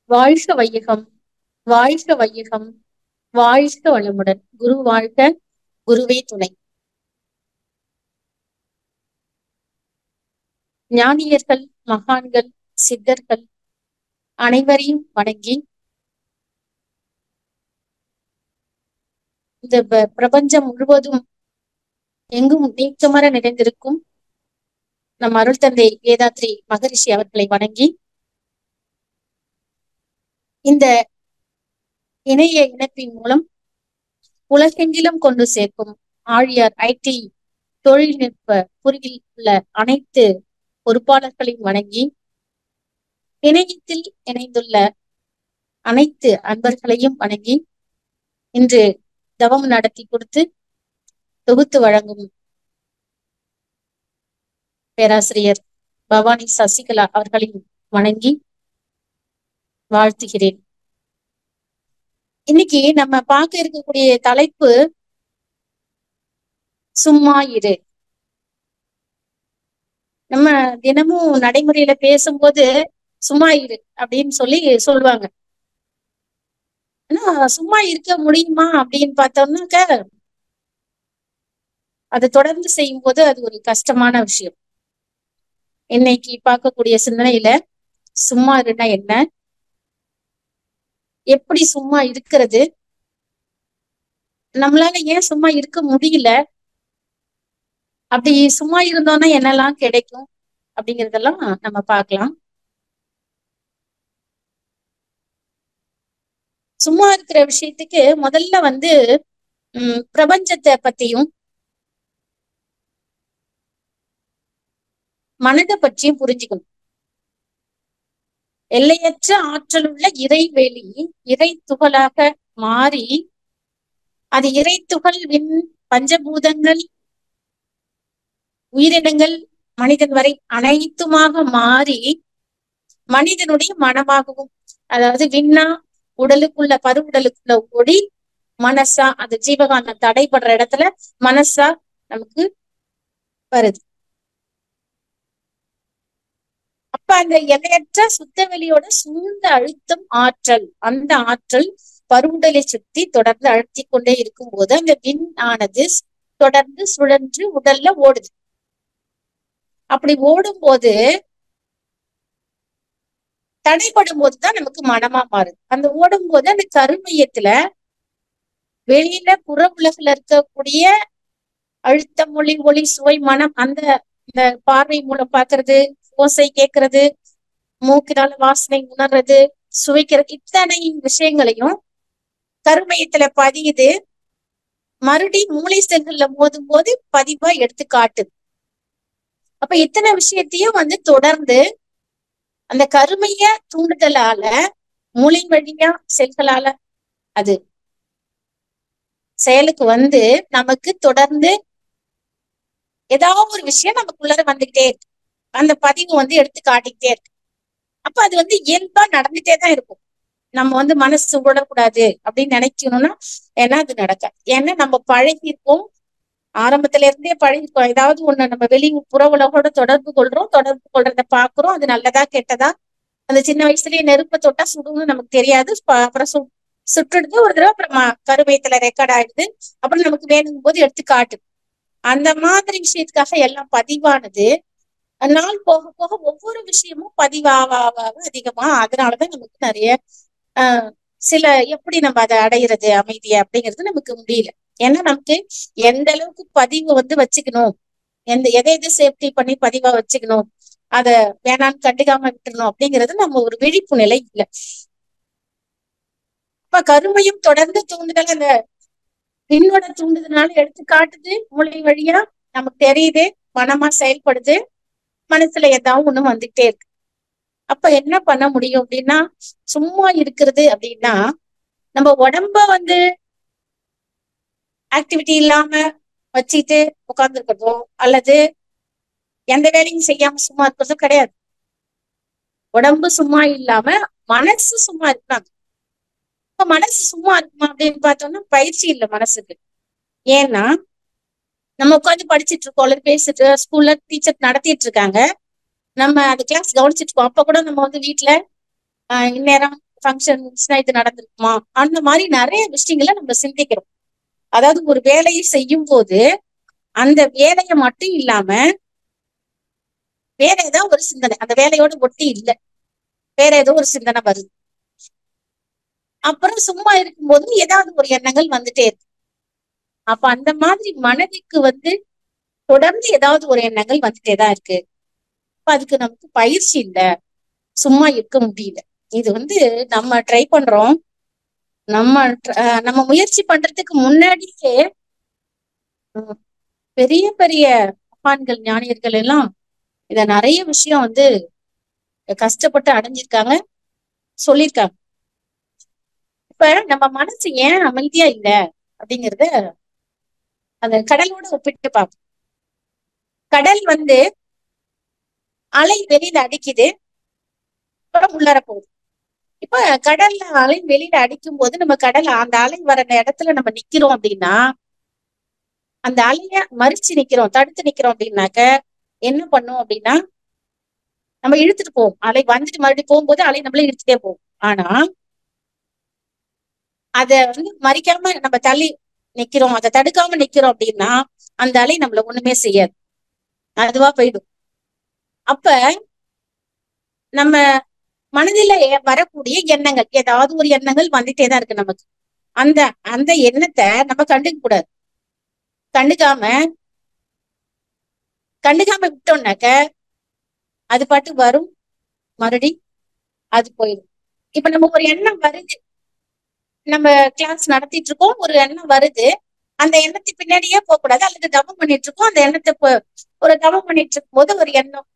வாழ்க வையகம், வாழ்க வையகம், வாழ்க வளமுடன். குரு வாழ்க, குருவே துணை. ஞானியர்கள், மகான்கள், சித்தர்கள் அனைவரையும் வணங்கி இந்த பிரபஞ்சம் முழுவதும் எங்கும் நீக்கமர நிறைந்திருக்கும் நம் அருள் தந்தை வேதாத்ரி மகரிஷி அவர்களை வணங்கி இந்த இணைய இணைப்பின் மூலம் உலகெங்கிலும் கொண்டு சேர்க்கும் ஆழியார் ஐடி தொழில்நுட்ப பொறியில் உள்ள அனைத்து பொறுப்பாளர்களையும் வணங்கி இணையத்தில் இணைந்துள்ள அனைத்து அன்பர்களையும் வணங்கி இன்று தவம் நடத்தி கொடுத்து தொகுத்து வழங்கும் பேராசிரியர் பவானி சசிகலா அவர்களையும் வணங்கி வாழ்த்துகிறேன். இன்னைக்கு நம்ம பார்க்க இருக்கக்கூடிய தலைப்பு சும்மா இரு. நம்ம தினமும் நடைமுறையில பேசும்போது சும்மா இரு அப்படின்னு சொல்லுவாங்க. ஆனா சும்மா இருக்க முடியுமா அப்படின்னு பார்த்தோம்னாக்க அதை தொடர்ந்து செய்யும் போது அது ஒரு கஷ்டமான விஷயம். இன்னைக்கு பார்க்கக்கூடிய சிந்தனையில சும்மா இருன்னா என்ன, எப்படி சும்மா இருக்கிறது, நம்மளால ஏன் சும்மா இருக்க முடியல, அப்படி சும்மா இருந்தோம்னா என்னெல்லாம் கிடைக்கும் அப்படிங்கிறதெல்லாம் நம்ம பார்க்கலாம். சும்மா இருக்கிற விஷயத்துக்கு முதல்ல பிரபஞ்சத்தை பத்தியும் மனதை பற்றியும் புரிஞ்சுக்கணும். எல்லையற்ற ஆற்றல் உள்ள இறைவெளி இறை துகளாக மாறி அது இறை துகள் விண் பஞ்சபூதங்கள் உயிரினங்கள் மனிதன் வரை அனைத்துமாக மாறி மனிதனுடைய மனமாகவும், அதாவது விண்ணா உடலுக்குள்ள உடலுக்குள்ள ஓடி மனசா அந்த ஜீவகாந்தம் தடைபடுற இடத்துல மனசா நமக்கு வருது. அப்ப அந்த எல்லையற்ற சுத்த வெளியோட சூழ்ந்த அழுத்தம் ஆற்றல், அந்த ஆற்றல் பருவுடலை சுத்தி தொடர்ந்து அழுத்தி கொண்டே இருக்கும் போது அந்த விண் ஆனது தொடர்ந்து சுழன்று உடல்ல ஓடுது. அப்படி ஓடும் போது தடைப்படும் போதுதான் நமக்கு மனமா மாறுது. அந்த ஓடும் போது அந்த கருமையத்துல வெளியில புற உலகில இருக்கக்கூடிய அழுத்தம், மொழி, ஒளி, சுவை, மனம், இந்த பார்வை மூலம் பார்க்கறது, ஓசை கேட்கறது, மூக்கினால வாசனை உணர்றது, சுவைக்கிறது, இத்தனை விஷயங்களையும் கருமையத்துல பதியுது. மறுபடி மூளை செல்கள்ல மோதும் போது பதிவா எடுத்து காட்டுது. அப்ப இத்தனை விஷயத்தையும் தொடர்ந்து அந்த கருமைய தூண்டுதலால மூளை வழியா செல்களால அது செயலுக்கு நமக்கு தொடர்ந்து ஏதாவது ஒரு விஷயம் நமக்குள்ளார வந்துகிட்டே இருக்கு. அந்த பதிவு எடுத்து காட்டிக்கிட்டே இருக்கு. அப்ப அது இயல்பா நடந்துட்டே தான் இருக்கும். நம்ம மனசு விடக்கூடாது அப்படின்னு நினைக்கணும்னா ஏன்னா அது நடக்காது. ஏன்னா நம்ம பழகிருப்போம், ஆரம்பத்துல இருந்தே பழகிருப்போம். ஏதாவது ஒண்ணு நம்ம புற உலகோட தொடர்பு கொள்றத பாக்குறோம். அது நல்லதா கெட்டதா, அந்த சின்ன வயசுலயே நெருப்பை தொட்டா சுடுன்னு நமக்கு தெரியாது. அப்புறம் சுட்டுடுது ஒரு தடவை, அப்புறம் கருமையத்துல ரெக்கார்ட் ஆயிடுது. அப்புறம் நமக்கு வேணுங்கும் போது எடுத்து காட்டுது. அந்த மாதிரி விஷயத்துக்காக எல்லாம் பதிவானது. நாள் போக போக ஒவ்வொரு விஷயமும் பதிவாக அதிகமா, அதனாலதான் நமக்கு நிறைய சில எப்படி நம்ம அதை அடையிறது அமைதியா அப்படிங்கிறது நமக்கு முடியல. ஏன்னா நமக்கு எந்த அளவுக்கு பதிவு வச்சுக்கணும், எதை சேஃப்டி பண்ணி பதிவா வச்சுக்கணும், அத வேணான்னு கண்டுக்காம விட்டுறணும் அப்படிங்கிறது நம்ம ஒரு விழிப்பு நிலை இல்லை. இப்ப கருமையும் தொடர்ந்து தூண்டுதல் அந்த விண்ணோட தூண்டுதனால எடுத்து காட்டுது. மூளை வழியா நமக்கு தெரியுது, மனமா செயல்படுது, மனசுல ஏதாவது ஒண்ணு வந்துகிட்டே இருக்கு. அப்ப என்ன பண்ண முடியும் அப்படின்னா, சும்மா இருக்கிறது அப்படின்னா நம்ம உடம்ப ஆக்டிவிட்டி இல்லாம வச்சுட்டு உட்கார்ந்து இருக்கிறதோ அல்லது எந்த வேலையும் செய்யாம சும்மா இருக்கிறதும் கிடையாது. உடம்பு சும்மா இல்லாம மனசு சும்மா இருக்காங்க. இப்ப மனசு சும்மா இருக்குமா அப்படின்னு பார்த்தோம்னா பயிற்சி இல்லை மனசுக்கு. ஏன்னா நம்ம உட்காந்து படிச்சுட்டு இருக்கோம் அல்லது பேசிட்டு ஸ்கூல்ல டீச்சர் நடத்திட்டு இருக்காங்க, நம்ம அந்த கிளாஸ் கவனிச்சுட்டு இருக்கோம். அப்ப கூட நம்ம வீட்டுல இந்நேரம் ஃபங்க்ஷன் இது நடந்திருக்குமா, அந்த மாதிரி நிறைய விஷயங்களை நம்ம சிந்திக்கிறோம். அதாவது ஒரு வேலையை செய்யும் போது அந்த வேலையை மட்டும் இல்லாம வேற ஏதாவது ஒரு சிந்தனை அந்த வேலையோட ஒட்டி இல்லை, வேற ஏதோ ஒரு சிந்தனை வருது. அப்புறம் சும்மா இருக்கும்போது ஏதாவது ஒரு எண்ணங்கள் வந்துட்டே இருக்கு. அப்ப அந்த மாதிரி மனதுக்கு தொடர்ந்து ஏதாவது ஒரு எண்ணங்கள் வந்துட்டேதான் இருக்கு. அப்ப அதுக்கு நமக்கு பயிற்சி இல்லை, சும்மா இருக்க முடியல. இது நம்ம ட்ரை பண்றோம். நம்ம நம்ம முயற்சி பண்றதுக்கு முன்னாடியே பெரிய பெரிய மகான்கள் ஞானியர்கள் எல்லாம் இத நிறைய விஷயம் கஷ்டப்பட்டு அடைஞ்சிருக்காங்க, சொல்லியிருக்காங்க. இப்ப நம்ம மனசு ஏன் அமைதியா இல்ல அப்படிங்கறத அந்த கடலோட ஒப்பிட்டு பார்ப்போம். கடல் அலை வெளியில அடிக்குது, அப்புறம் உள்ளார போகுது. இப்ப கடல்ல அலை வெளியில அடிக்கும் போது நம்ம அந்த அலை வர இடத்துல நம்ம நிக்கிறோம் அப்படின்னா, அந்த அலைய மறிச்சு நிக்கிறோம், தடுத்து நிக்கிறோம் அப்படின்னாக்க என்ன பண்ணும் அப்படின்னா நம்ம இழுத்துட்டு போவோம். அலை மறுபடியும் போகும்போது அலை நம்மள இழுத்துட்டே போகும். ஆனா அத மறிக்காம நம்ம தள்ளி நிக்கிறோம், அதை தடுக்காம நிக்கிறோம் அப்படின்னா அந்த அலை நம்மள ஒண்ணுமே செய்யாது, அதுவா போயிடும். அப்ப நம்ம மனதில வரக்கூடிய எண்ணங்கள், ஏதாவது ஒரு எண்ணங்கள் வந்துட்டேதான் இருக்கு நமக்கு. அந்த அந்த எண்ணத்தை நம்ம கண்டுக்க கூடாது. கண்டுக்காம விட்டோம்னாக்க அது பாட்டு வரும், மறுபடி அது போயிடும். இப்ப நம்ம ஒரு எண்ணம் வருது, நம்ம கிளாஸ் நடத்திட்டு இருக்கோம், ஒரு எண்ணம் வருது, அந்த எண்ணத்தை பின்னாடியே போக கூடாது. அல்லது தவம் பண்ணிட்டு இருக்கோம், அந்த எண்ணத்தை ஒரு தவம் பண்ணிட்டு இருக்கும் போது ஒரு எண்ணம்,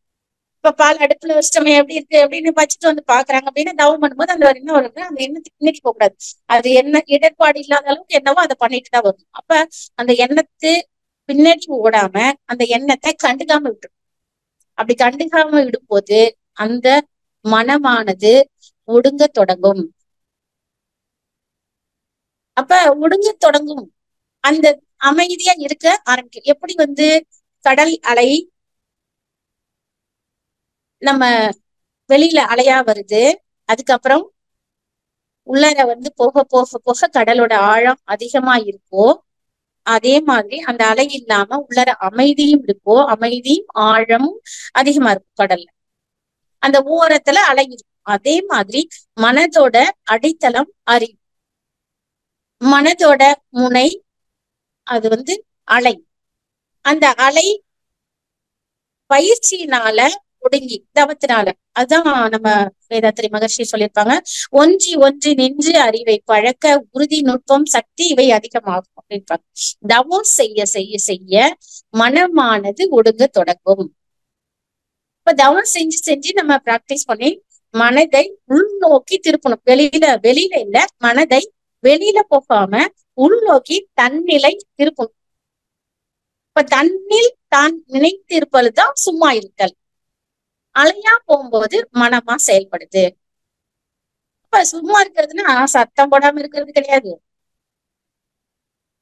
இப்ப பால் அடுப்புல வச்சிட்டோமே எப்படி இருக்கு அப்படின்னு வச்சுட்டு பாக்குறாங்க அப்படின்னு தவம் பண்ணும்போது அந்த ஒரு எண்ணம் வருது, அந்த எண்ணத்துக்கு பின்னாடி போக கூடாது. அது என்ன இடர்பாடு இல்லாத அளவுக்கு என்னவோ அதை பண்ணிட்டு தான் வரும். அப்ப அந்த எண்ணத்து பின்னாடி ஓடாம அந்த எண்ணத்தை கண்டுக்காம விட்டுரும். அப்படி கண்டுக்காம விடும்போது அந்த மனமானது ஒடுங்க தொடங்கும். அப்ப ஒடுங்க தொடங்கும், அந்த அமைதியா இருக்க ஆரம்பிக்கும். எப்படி கடல் அலை நம்ம வெளியில அலையா வருது, அதுக்கப்புறம் உள்ளார போக போக போக கடலோட ஆழம் அதிகமா இருக்கோ, அதே மாதிரி அந்த அலை இல்லாம உள்ளார அமைதியும் இருக்கோ, அமைதியும் ஆழமும் அதிகமா இருக்கும் கடல்ல. அந்த ஓரத்துல அலை இருக்கும். அதே மாதிரி மனதோட அடித்தளம் அறிவு, மனதோட முனை அது அலை. அந்த அலை பயிற்சியினால ஒடுங்கி தவத்தினால, அதுதான் நம்ம வேதாத்திரி மகர்ஷி சொல்லியிருப்பாங்க, ஒன்றி ஒன்றி நின்று அறிவை பழக்க உறுதி நுட்பம் சக்தி இவை அதிகமாகும் அப்படின்பாங்க. தவம் செய்ய செய்ய செய்ய மனமானது ஒடுங்க தொடங்கும். இப்ப தவம் செஞ்சு செஞ்சு நம்ம பிராக்டிஸ் பண்ணி மனதை உள்நோக்கி திருப்பணும். வெளியில இல்ல, மனதை வெளியில போகாம உள்நோக்கி தன்னிலை திருப்பணும். இப்ப தன்னில் தான் நினைத்து இருப்பதுதான் சும்மா இருத்தல். அலையா போகும்போது மனமா செயல்படுது. இப்ப சும்மா இருக்கிறதுன்னா சத்தம் போடாம இருக்கிறது கிடையாது,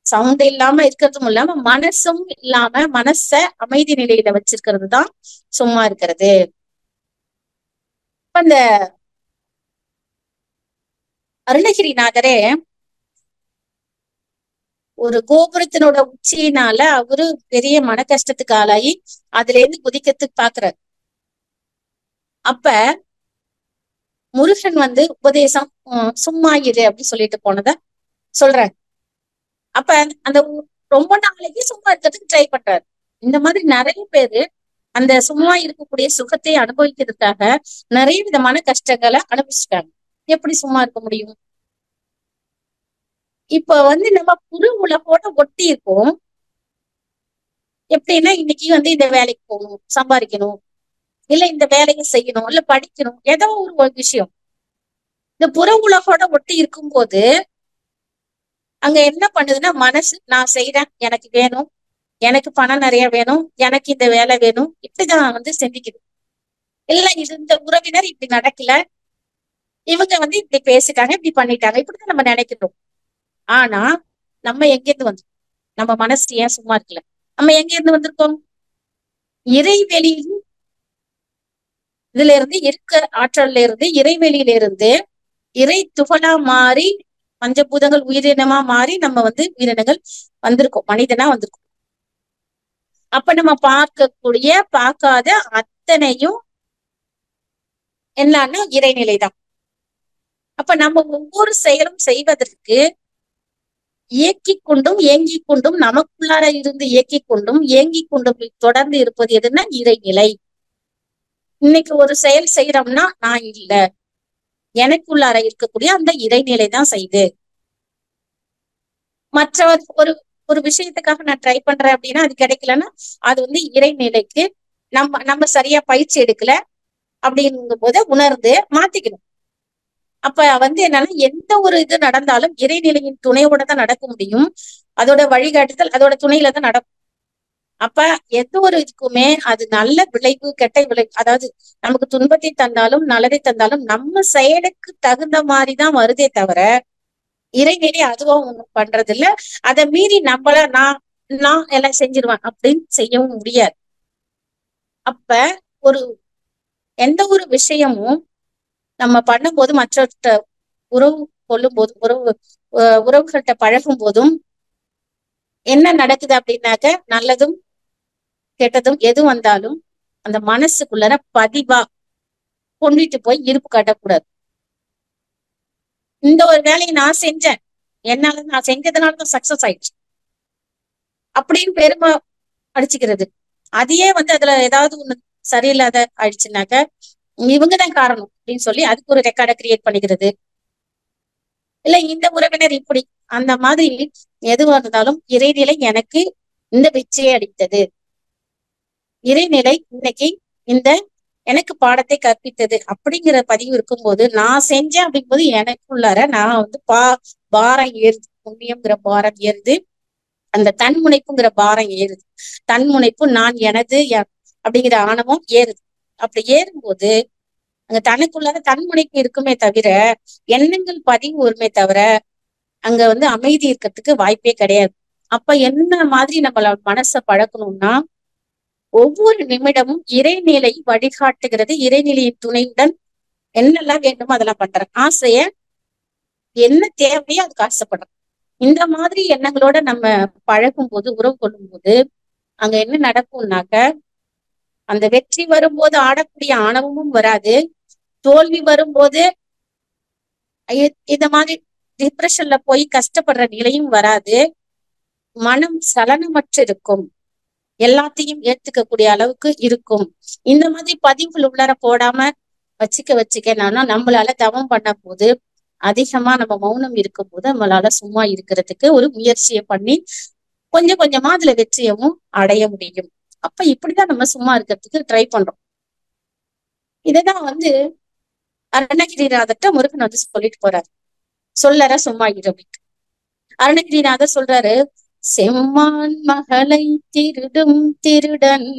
சவுண்ட் இல்லாம இருக்கிறதும் இல்லாம மனசும் இல்லாம மனச அமைதி நிலையில வச்சிருக்கிறது தான் சும்மா இருக்கிறது. இப்ப இந்த அருணகிரிநாதரே ஒரு கோபுரத்தினோட உச்சியினால அவரு பெரிய மன கஷ்டத்துக்கு ஆளாகி அதுல இருந்து குதிக்கிறதுக்கு பாக்குறாரு. அப்ப முருகன் உபதேசம் சும்மா இரு அப்படின்னு சொல்லிட்டு போனத சொல்றாரு. அப்ப அந்த ரொம்ப நாளைக்கு சும்மா இருக்கிறதுக்கு ட்ரை பண்றாரு. இந்த மாதிரி நிறைய பேரு அந்த சும்மா இருக்கக்கூடிய சுகத்தை அனுபவிக்கிறதுக்காக நிறைய விதமான கஷ்டங்களை அனுபவிச்சுட்டாங்க. எப்படி சும்மா இருக்க முடியும்? இப்ப நம்ம புற உலகோட ஒட்டி இருக்கோம். எப்படின்னா இன்னைக்கு இந்த வேலைக்கு போகணும், சம்பாதிக்கணும், இல்ல இந்த வேலையை செய்யணும், இல்ல படிக்கணும், ஏதோ ஒரு விஷயம் இந்த புற உலகோட ஒட்டி இருக்கும் போது அங்க என்ன பண்ணுதுன்னா மனசு நான் செய்யறேன், எனக்கு வேணும், எனக்கு பணம் நிறைய வேணும், எனக்கு இந்த வேலை வேணும், இப்படிதான் சிந்திக்குது. இல்ல இது இந்த உறவினர் இப்படி நடக்கல, இவங்க இப்படி பேசிட்டாங்க, இப்படி பண்ணிட்டாங்க, இப்படிதான் நம்ம நினைக்கிறோம். ஆனா நம்ம எங்க இருந்து நம்ம மனசு ஏன் சும்மா இருக்கல? நம்ம எங்க இருந்து வந்திருக்கோம்? இறைவெளியில் இதுல இருந்து இருக்க ஆற்றல்ல இருந்து, இறைவெளியில இருந்து இறை துகளா மாறி பஞ்சபூதங்கள் உயிரினமா மாறி நம்ம வந்து உயிரினங்கள் வந்திருக்கோம், மனிதனா வந்திருக்கோம். அப்ப நம்ம பார்க்கக்கூடிய பார்க்காத அத்தனையும் என்னன்னா இறைநிலைதான். அப்ப நம்ம ஒவ்வொரு செயலும் செய்வதற்கு இயக்கிக் கொண்டும் இயங்கிக் கொண்டும் நமக்குள்ளார இருந்து இயக்கிக் கொண்டும் இயங்கிக் கொண்டும் தொடர்ந்து இருப்பது எதுன்னா இறைநிலை. இன்னைக்கு ஒரு செயல் செய்யறோம்னா நான் இல்ல, எனக்குள்ளார இருக்கக்கூடிய அந்த இறைநிலை தான் செய்யுது. மற்ற ஒரு ஒரு விஷயத்துக்காக நான் ட்ரை பண்றேன் அப்படின்னா அது கிடைக்கலன்னா அது வந்து இறைநிலைக்கு நம்ம நம்ம சரியா பயிற்சி எடுக்கல அப்படிங்கும் போது உணர்ந்து மாத்திக்கணும். அப்ப வந்து என்னன்னா எந்த ஒரு இது நடந்தாலும் இறைநிலையின் துணையோட தான் நடக்க முடியும். அதோட வழிகாட்டுதல் அதோட துணையில தான் நடக்கும். அப்ப எந்த ஒரு இதுக்குமே அது நல்ல விளைவு கெட்ட விளைவு, அதாவது நமக்கு துன்பத்தை தந்தாலும் நல்லதை தந்தாலும் நம்ம செயலுக்கு தகுந்த மாதிரிதான் வருதே தவிர இறைநிலை அதுவா ஒண்ணும் பண்றது இல்ல. அதை மீறி நம்மள நான் நான் எல்லாம் செஞ்சிருவேன் அப்படின்னு செய்யவும் முடியாது. அப்ப ஒரு எந்த ஒரு விஷயமும் நம்ம பண்ணும்போது மற்றவர்கிட்ட உறவு கொள்ளும் போதும் உறவுகள்கிட்ட பழகும் போதும் என்ன நடக்குது அப்படின்னாக்க நல்லதும் கெட்டதும் எது வந்தாலும் அந்த மனசுக்குள்ளர பதிவா கொண்டுட்டு போய் இருப்பு காட்டக்கூடாது. இந்த ஒரு வேலையை நான் செஞ்சேன், என்னால நான் செஞ்சதுனாலதான் சக்சஸ் ஆயிடுச்சு அப்படின்னு பெருமை அடிச்சுக்கிறது. அதையே வந்து அதுல ஏதாவது ஒண்ணு சரியில்லாத ஆயிடுச்சுனாக்க இவங்கதான் காரணம் அப்படின்னு சொல்லி அதுக்கு ஒரு ரெக்கார்டை கிரியேட் பண்ணிக்கிறது. இல்ல இந்த உறவினர் இப்படி அந்த மாதிரி எதுவா இருந்தாலும் இறைநிலை எனக்கு இந்த வெற்றியை அளித்தது, இறைநிலை இன்னைக்கு இந்த எனக்கு பாடத்தை கற்பித்தது அப்படிங்கிற பதிவு இருக்கும்போது நான் செஞ்சேன் அப்படிங்கும்போது எனக்குள்ளார நான் வந்து பாரம் ஏறுது, புண்ணியம்ங்கிற பாரம் ஏறுது, அந்த தன்முனைப்புங்கிற பாரம் ஏறுது, தன்முனைப்பு நான் எனது அப்படிங்கிற ஆணவம் ஏறுது. அப்படி ஏறும்போது அங்க தனக்குள்ளார தன்முனைப்பு இருக்குமே தவிர எண்ணங்கள் பதிவு வருமே தவிர அங்க வந்து அமைதி இருக்கிறதுக்கு வாய்ப்பே கிடையாது. அப்ப என்ன மாதிரி நம்மள மனசை பழக்கணும்னா ஒவ்வொரு நிமிடமும் இறைநிலை வழிகாட்டுகிறது, இறைநிலையின் துணையுடன் என்னெல்லாம் வேண்டுமோ அதெல்லாம் பண்றேன், ஆசைய என்ன தேவையோ அதுக்கு ஆசைப்படுறேன். இந்த மாதிரி எண்ணங்களோட நம்ம பழகும் போது உறவு கொள்ளும் போது அங்க என்ன நடக்கும்னாக்க அந்த வெற்றி வரும்போது ஆடக்கூடிய ஆணவமும் வராது, தோல்வி வரும்போது இந்த மாதிரி டிப்ரெஷன்ல போய் கஷ்டப்படுற நிலையும் வராது, மனம் சலனமற்று இருக்கும், எல்லாத்தையும் ஏத்துக்கக்கூடிய அளவுக்கு இருக்கும். இந்த மாதிரி பதிவுகள் உள்ளார போடாம வச்சுக்க நம்மளால தவம் பண்ண போது அதிகமா நம்ம மௌனம் இருக்கும் போது நம்மளால சும்மா இருக்கிறதுக்கு ஒரு முயற்சியை பண்ணி கொஞ்சம் கொஞ்சமா அதுல வெற்றியவும் அடைய முடியும். அப்ப இப்படிதான் நம்ம சும்மா இருக்கிறதுக்கு ட்ரை பண்றோம். இததான் வந்து அருணகிரிநாதர்கிட்ட முருகன் வந்து சொல்லிட்டு போறாரு, சொல்லற சும்மா இரு அப்படின்னு. அருணகிரிநாதர் சொல்றாரு, செம்மான் மகளை திருடும் திருடன்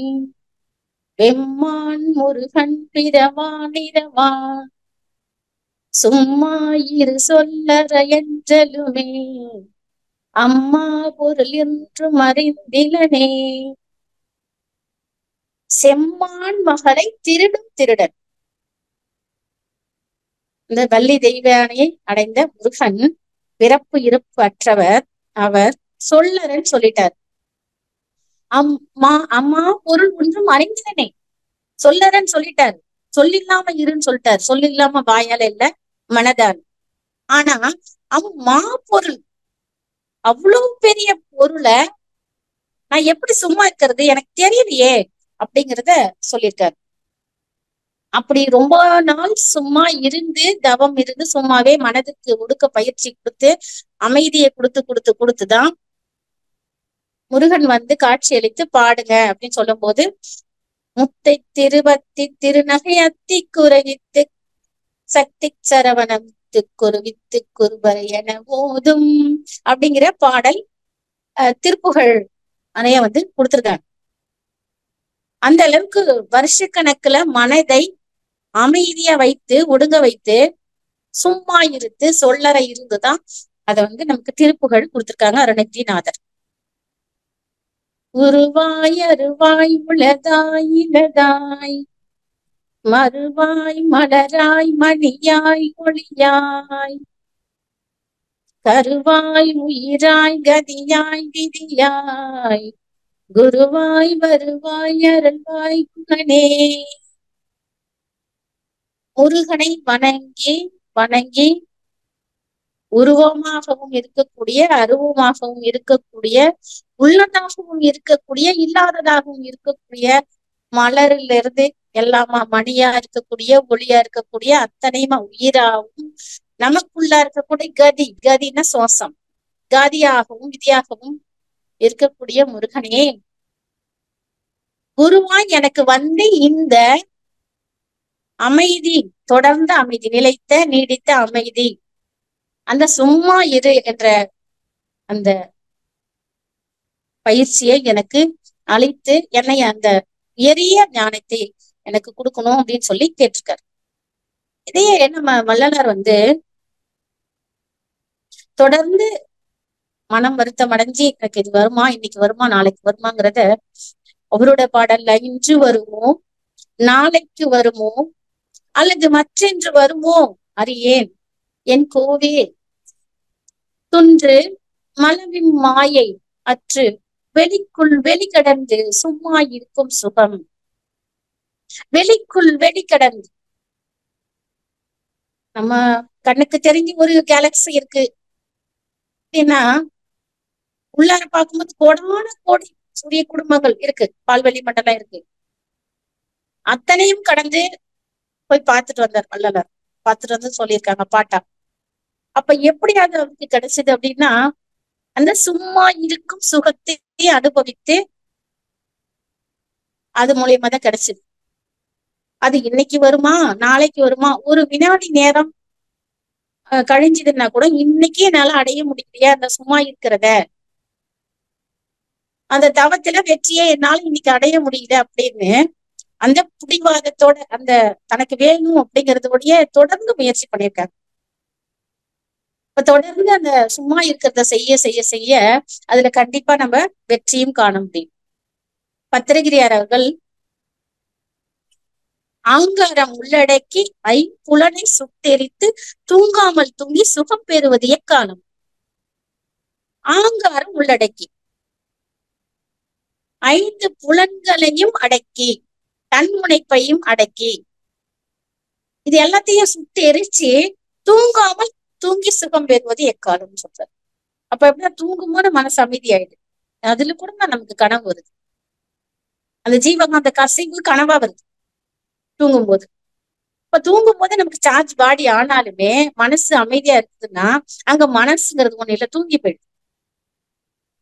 வெம்மான் முருகன் பிறவானிரவான் சும்மா இரு சொல்லற என்றலுமே அம்மா பொருள் என்று மறைந்திலனே. செம்மான் மகளை திருடும் திருடன், இந்த வள்ளி தெய்வானையை அடைந்த முருகன் பிறப்பு இறப்பு அற்றவர், அவர் சொல்லறன்னு சொல்லிட்டார். அம்மா பொருள் ஒன்றும் அறிந்திலனே, சொல்லறன்னு சொல்லிட்டாரு, சொல்லில்லாம இருன்னு சொல்லிட்டாரு, சொல்லில்லாம வாயால இல்ல மனதால். ஆனா அம்மா பொருள், அவ்வளவு பெரிய பொருளை நான் எப்படி சும்மா இருக்கிறது எனக்கு தெரியலையே அப்படிங்கிறத சொல்லியிருக்காரு. அப்படி ரொம்ப நாள் சும்மா இருந்து தவம் இருந்து சும்மாவே மனதுக்கு ஒடுக்க பயிற்சி கொடுத்து அமைதியை கொடுத்துதான் முருகன் வந்து காட்சி அளித்து பாடுங்க அப்படின்னு சொல்லும் போது முத்தை திருவத்தி திருநகை அத்தி குறைவித்து சக்தி சரவணம் குருவித்து குருபரை என ஓதும் அப்படிங்கிற பாடல் திருப்புகழ் அணைய வந்து கொடுத்திருக்காங்க. அந்த அளவுக்கு வருஷக்கணக்குல மனதை அமைதியா வைத்து ஒடுங்க வைத்து சும்மா இருந்து சொல்லற இருந்துதான் அத வந்து நமக்கு திருப்புகழ் கொடுத்திருக்காங்க அருணகிரிநாதர். உருவாய் அருவாய் உளதாய் இலதாய் மறுவாய் மலராய் மணியாய் ஒளியாய் கருவாய் உயிராய் கதியாய் விதியாய் குருவாய் வருவாய் அருள்வாய் குகனே. முருகனை வணங்கி வணங்கி உருவமாகவும் இருக்கக்கூடிய, அருவமாகவும் இருக்கக்கூடிய, உள்ளதாகவும் இருக்கக்கூடிய, இல்லாததாகவும் இருக்கக்கூடிய, மலரிலிருந்து எல்லாமா மணியா இருக்கக்கூடிய, ஒளியா இருக்கக்கூடிய, அத்தனையுமா உயிராகவும், நமக்குள்ள இருக்கக்கூடிய கதி, கதின சுவாசம், காதியாகவும் விதியாகவும் இருக்கக்கூடிய முருகனே, குருவாய் எனக்கு வந்து இந்த அமைதி, தொடர்ந்த அமைதி, நிலைத்த நீடித்த அமைதி, அந்த சும்மா இரு என்ற அந்த பயிற்சியை எனக்கு அளித்து என்னை அந்த எரிய ஞானத்தை எனக்கு கொடுக்கணும் அப்படின்னு சொல்லி கேட்டிருக்காரு. இதையே நம்ம வள்ளலார் வந்து தொடர்ந்து மனம் வருத்தம் அடைஞ்சு எனக்கு இது வருமா, இன்னைக்கு வருமா, நாளைக்கு வருமாங்கிறத அவரோட பாடல்ல இன்று வருமோ, நாளைக்கு வருமோ, அல்லது மற்றென்று வருமோ அறியேன் என் கோவே துன்று மலவின் மாயை அற்று வெளிக்குள் வெளி கடந்து சும்மா இருக்கும் சுகம். வெளிக்குள் வெளி கடந்து நம்ம கண்ணுக்கு தெரிஞ்சு ஒரு கேலக்சி இருக்கு அப்படின்னா, உள்ளார பார்க்கும்போது கோடான கோடி சூரிய குடும்பங்கள் இருக்கு, பால்வெளி மண்டலம் இருக்கு. அத்தனையும் கடந்து போய் பார்த்துட்டு வந்தார் வள்ளலார். பார்த்துட்டு வந்து சொல்லியிருக்காங்க பாட்டா. அப்ப எப்படி அது அவருக்கு கிடைச்சது அப்படின்னா, அந்த சும்மா இருக்கும் சுகத்தை அனுபவித்து அது மூலியமா தான் கிடைச்சது. அது இன்னைக்கு வருமா, நாளைக்கு வருமா, ஒரு வினாடி நேரம் கழிஞ்சதுன்னா கூட இன்னைக்கே என்னால அடைய முடியலையா அந்த சும்மா இருக்கிறத, அந்த தவத்துல வெற்றியை என்னால இன்னைக்கு அடைய முடியல அப்படின்னு அந்த புடிவாதத்தோட, அந்த தனக்கு வேணும் அப்படிங்கறதோடய தொடர்ந்து முயற்சி பண்ணியிருக்காங்க. இப்ப தொடர்ந்து அந்த சும்மா இருக்கிறத செய்ய செய்ய செய்ய அதுல கண்டிப்பா நம்ம வெற்றியும் காண முடியும். பத்திரகிரியார் அவர்கள் ஆங்காரம் உள்ளடக்கி ஐம்புலனை சுட்டெரித்து தூங்காமல் தூங்கி சுகம் பெறுவது எக்காலம். ஆங்காரம் உள்ளடக்கி 5 புலன்களையும் அடக்கி, தன்முனைப்பையும் அடக்கி, இது எல்லாத்தையும் சுட்டு எரிச்சு தூங்காமல் தூங்கி சுகம் பெறுவது எக்காலம் சொல்றாரு. அப்ப எப்படின்னா தூங்கும்போது மனசு அமைதியாயிடுது. அதுல கூட நமக்கு கனவு வருது, அந்த ஜீவகாந்த கசைவு கனவா வருது தூங்கும்போது. இப்ப தூங்கும் போது நமக்கு சார்ஜ் பாடி ஆனாலுமே மனசு அமைதியா இருக்குதுன்னா அங்க மனசுங்கிறது ஒண்ணு இல்ல, தூங்கி போயிடுது.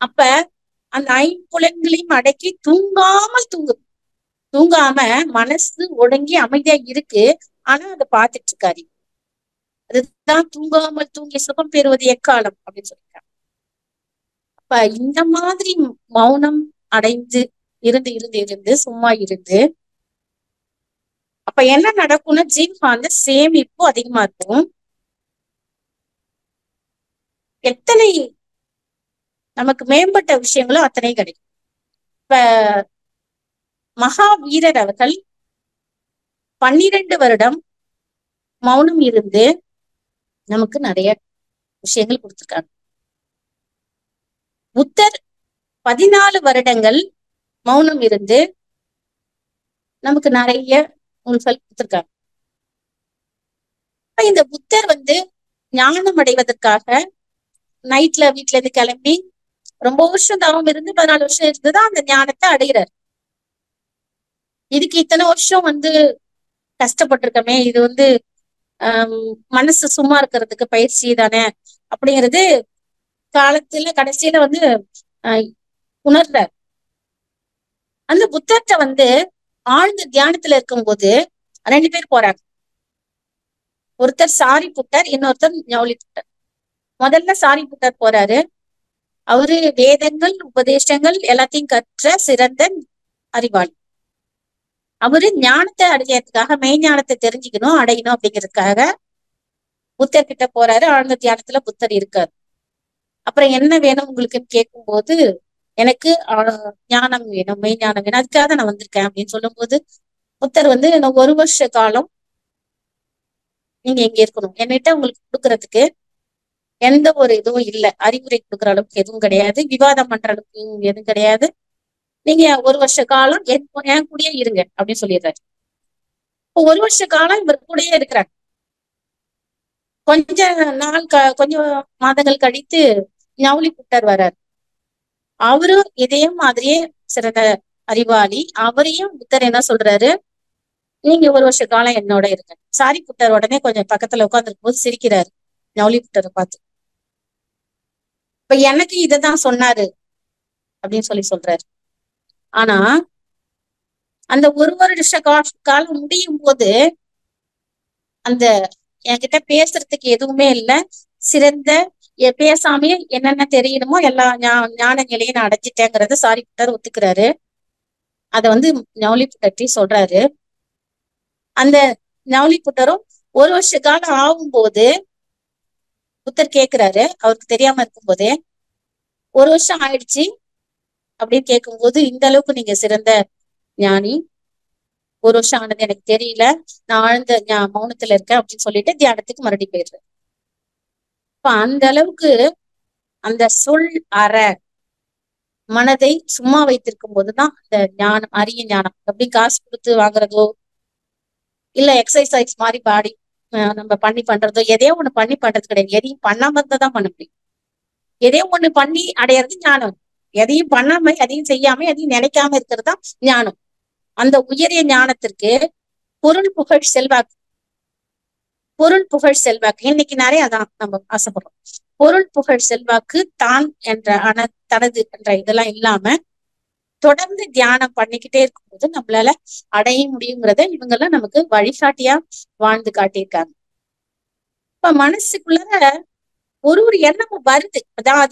அப்ப அந்த 5 புலன்களையும் அடக்கி தூங்காமல் தூங்காம மனசு ஒடுங்கி அமைதியா இருக்கு, ஆனா அதை பார்த்துட்டு இருக்காரு. அதுதான் தூங்காமல் தூங்கி சுகம் பெறுவது எக்காலம் அப்படின்னு சொல்லியிருக்காங்க. அப்ப இந்த மாதிரி மௌனம் அடைந்து இருந்து இருந்து இருந்து சும்மா இருந்து அப்ப என்ன நடக்கும்னா ஜீவகாந்த சேமிப்பு அதிகமா இருக்கும். எத்தனை நமக்கு மேம்பட்ட விஷயங்களும் அத்தனை கிடைக்கும். இப்ப மகாவீரர் அவர்கள் 12 வருடம் மௌனம் இருந்து நமக்கு நிறைய விஷயங்கள் கொடுத்திருக்காங்க. புத்தர் 14 வருடங்கள் மௌனம் இருந்து நமக்கு நிறைய நூல்கள் கொடுத்திருக்காங்க. இந்த புத்தர் வந்து ஞானம் அடைவதற்காக நைட்ல வீட்டுல இருந்து கிளம்பி ரொம்ப வருஷம் தவம் இருந்து 14 வருஷம் இருந்துதான் அந்த ஞானத்தை அடைகிறார். இதுக்கு இத்தனை வருஷம் வந்து கஷ்டப்பட்டிருக்கமே, இது வந்து மனசு சும்மா இருக்கிறதுக்கு பயிற்சி தானே அப்படிங்கிறது காலத்துல கடைசியில வந்து உணர்றார். அந்த புத்தர்கிட்ட வந்து ஆழ்ந்த தியானத்துல இருக்கும்போது 2 பேர் போறாங்க. ஒருத்தர் சாரி புத்தர், இன்னொருத்தர் ஞாவலி புத்தர். முதல்ல சாரி புத்தர் போறாரு. அவரு வேதங்கள் உபதேசங்கள் எல்லாத்தையும் கற்ற சிறந்த அறிவாளி. அவரு ஞானத்தை அடையறதுக்காக, மெய்ஞானத்தை தெரிஞ்சுக்கணும், அடையணும் அப்படிங்கிறதுக்காக புத்தர் கிட்ட போறாரு. ஆழ்ந்த தியானத்துல புத்தர் இருக்காரு. அப்புறம் என்ன வேணும் உங்களுக்குன்னு கேட்கும் போது, எனக்கு ஞானம் வேணும், மெய்ஞானம் வேணும், அதுக்காக நான் வந்திருக்கேன் அப்படின்னு சொல்லும் போது புத்தர் வந்து இன்னும் 1 வருஷ காலம் நீங்க இங்க இருக்கணும். என்கிட்ட உங்களுக்கு கொடுக்கறதுக்கு எந்த ஒரு இதுவும் இல்லை. அறிவுரை கொடுக்குற அளவுக்கு எதுவும் கிடையாது. விவாதம் பண்ற அளவுக்கு எதுவும் கிடையாது. நீங்க 1 வருஷ காலம் என் கூடயே இருங்க அப்படின்னு சொல்லிடுறாரு. இப்போ 1 வருஷ காலம் இவர் கூடயே இருக்கிறார். கொஞ்ச கொஞ்சம் மாதங்கள் கழித்து ஞாவுலி புத்தர் வர்றார். அவரும் இதே மாதிரியே சிறந்த அறிவாளி. அவரையும் புத்தர் என்ன சொல்றாரு, நீங்க 1 வருஷ காலம் என்னோட இருங்க. சாரி புத்தர் உடனே கொஞ்சம் பக்கத்துல உட்காந்துருக்கும் போது சிரிக்கிறாரு ஞாவுலி புத்தரை பார்த்து. இப்ப எனக்கு இததான் சொன்னாரு அப்படின்னு சொல்றாரு. ஆனா அந்த 1 வருஷ காலம் முடியும் போது அந்த என்கிட்ட பேசுறதுக்கு எதுவுமே இல்லை. சிறந்த பேசாமே என்னென்ன தெரியணுமோ எல்லா ஞான நிலையை நான் அடைஞ்சிட்டேங்கிறத சாரி புத்தர் ஒத்துக்கிறாரு. அத வந்து ஞாவுலி புத்தர்ட்டி சொல்றாரு. அந்த ஞாவுலி புத்தரும் 1 வருஷ காலம் ஆகும்போது புத்தர் கேட்கிறாரு, அவருக்கு தெரியாம இருக்கும்போதே 1 வருஷம் ஆயிடுச்சு அப்படின்னு கேட்கும்போது, இந்த அளவுக்கு நீங்க சிறந்த ஞானி, 1 வருஷம் ஆனது எனக்கு தெரியல, நான் ஆழ்ந்த மௌனத்துல இருக்கேன் அப்படின்னு சொல்லிட்டு தியானத்துக்கு மறுபடியும் போயிடுறேன். இப்ப அந்த அளவுக்கு அந்த சொல் அற மனதை சும்மா வைத்திருக்கும் போதுதான் அந்த ஞானம், அரிய ஞானம். எப்படி காசு கொடுத்து வாங்குறதோ இல்ல எக்ஸசைஸ் மாதிரி பாடி நம்ம பண்றதோ எதையோ ஒண்ணு பண்ணி பண்றது கிடையாது. எதையும் பண்ணாம இருந்தாதான் பண்ண முடியும். எதையோ ஒண்ணு பண்ணி அடையிறது ஞானம். எதையும் பண்ணாம எதையும் செய்யாம எதையும் நினைக்காம இருக்கிறது தான் ஞானம். அந்த உயரிய ஞானத்திற்கு பொருள் புகழ் செல்வாக்கு, பொருள் புகழ் செல்வாக்கு இன்னைக்கு நிறைய அதான் நம்ம ஆசைப்படுறோம். பொருள் புகழ் செல்வாக்கு தான் என்ற தனது என்ற இதெல்லாம் இல்லாம தொடர்ந்து தியானம் பண்ணிக்கிட்டே இருக்கும்போது நம்மளால அடைய முடியுங்கிறத இவங்கெல்லாம் நமக்கு வழிகாட்டியா வாழ்ந்து காட்டியிருக்காங்க. இப்ப மனசுக்குள்ள ஒரு எண்ணமும் வருது.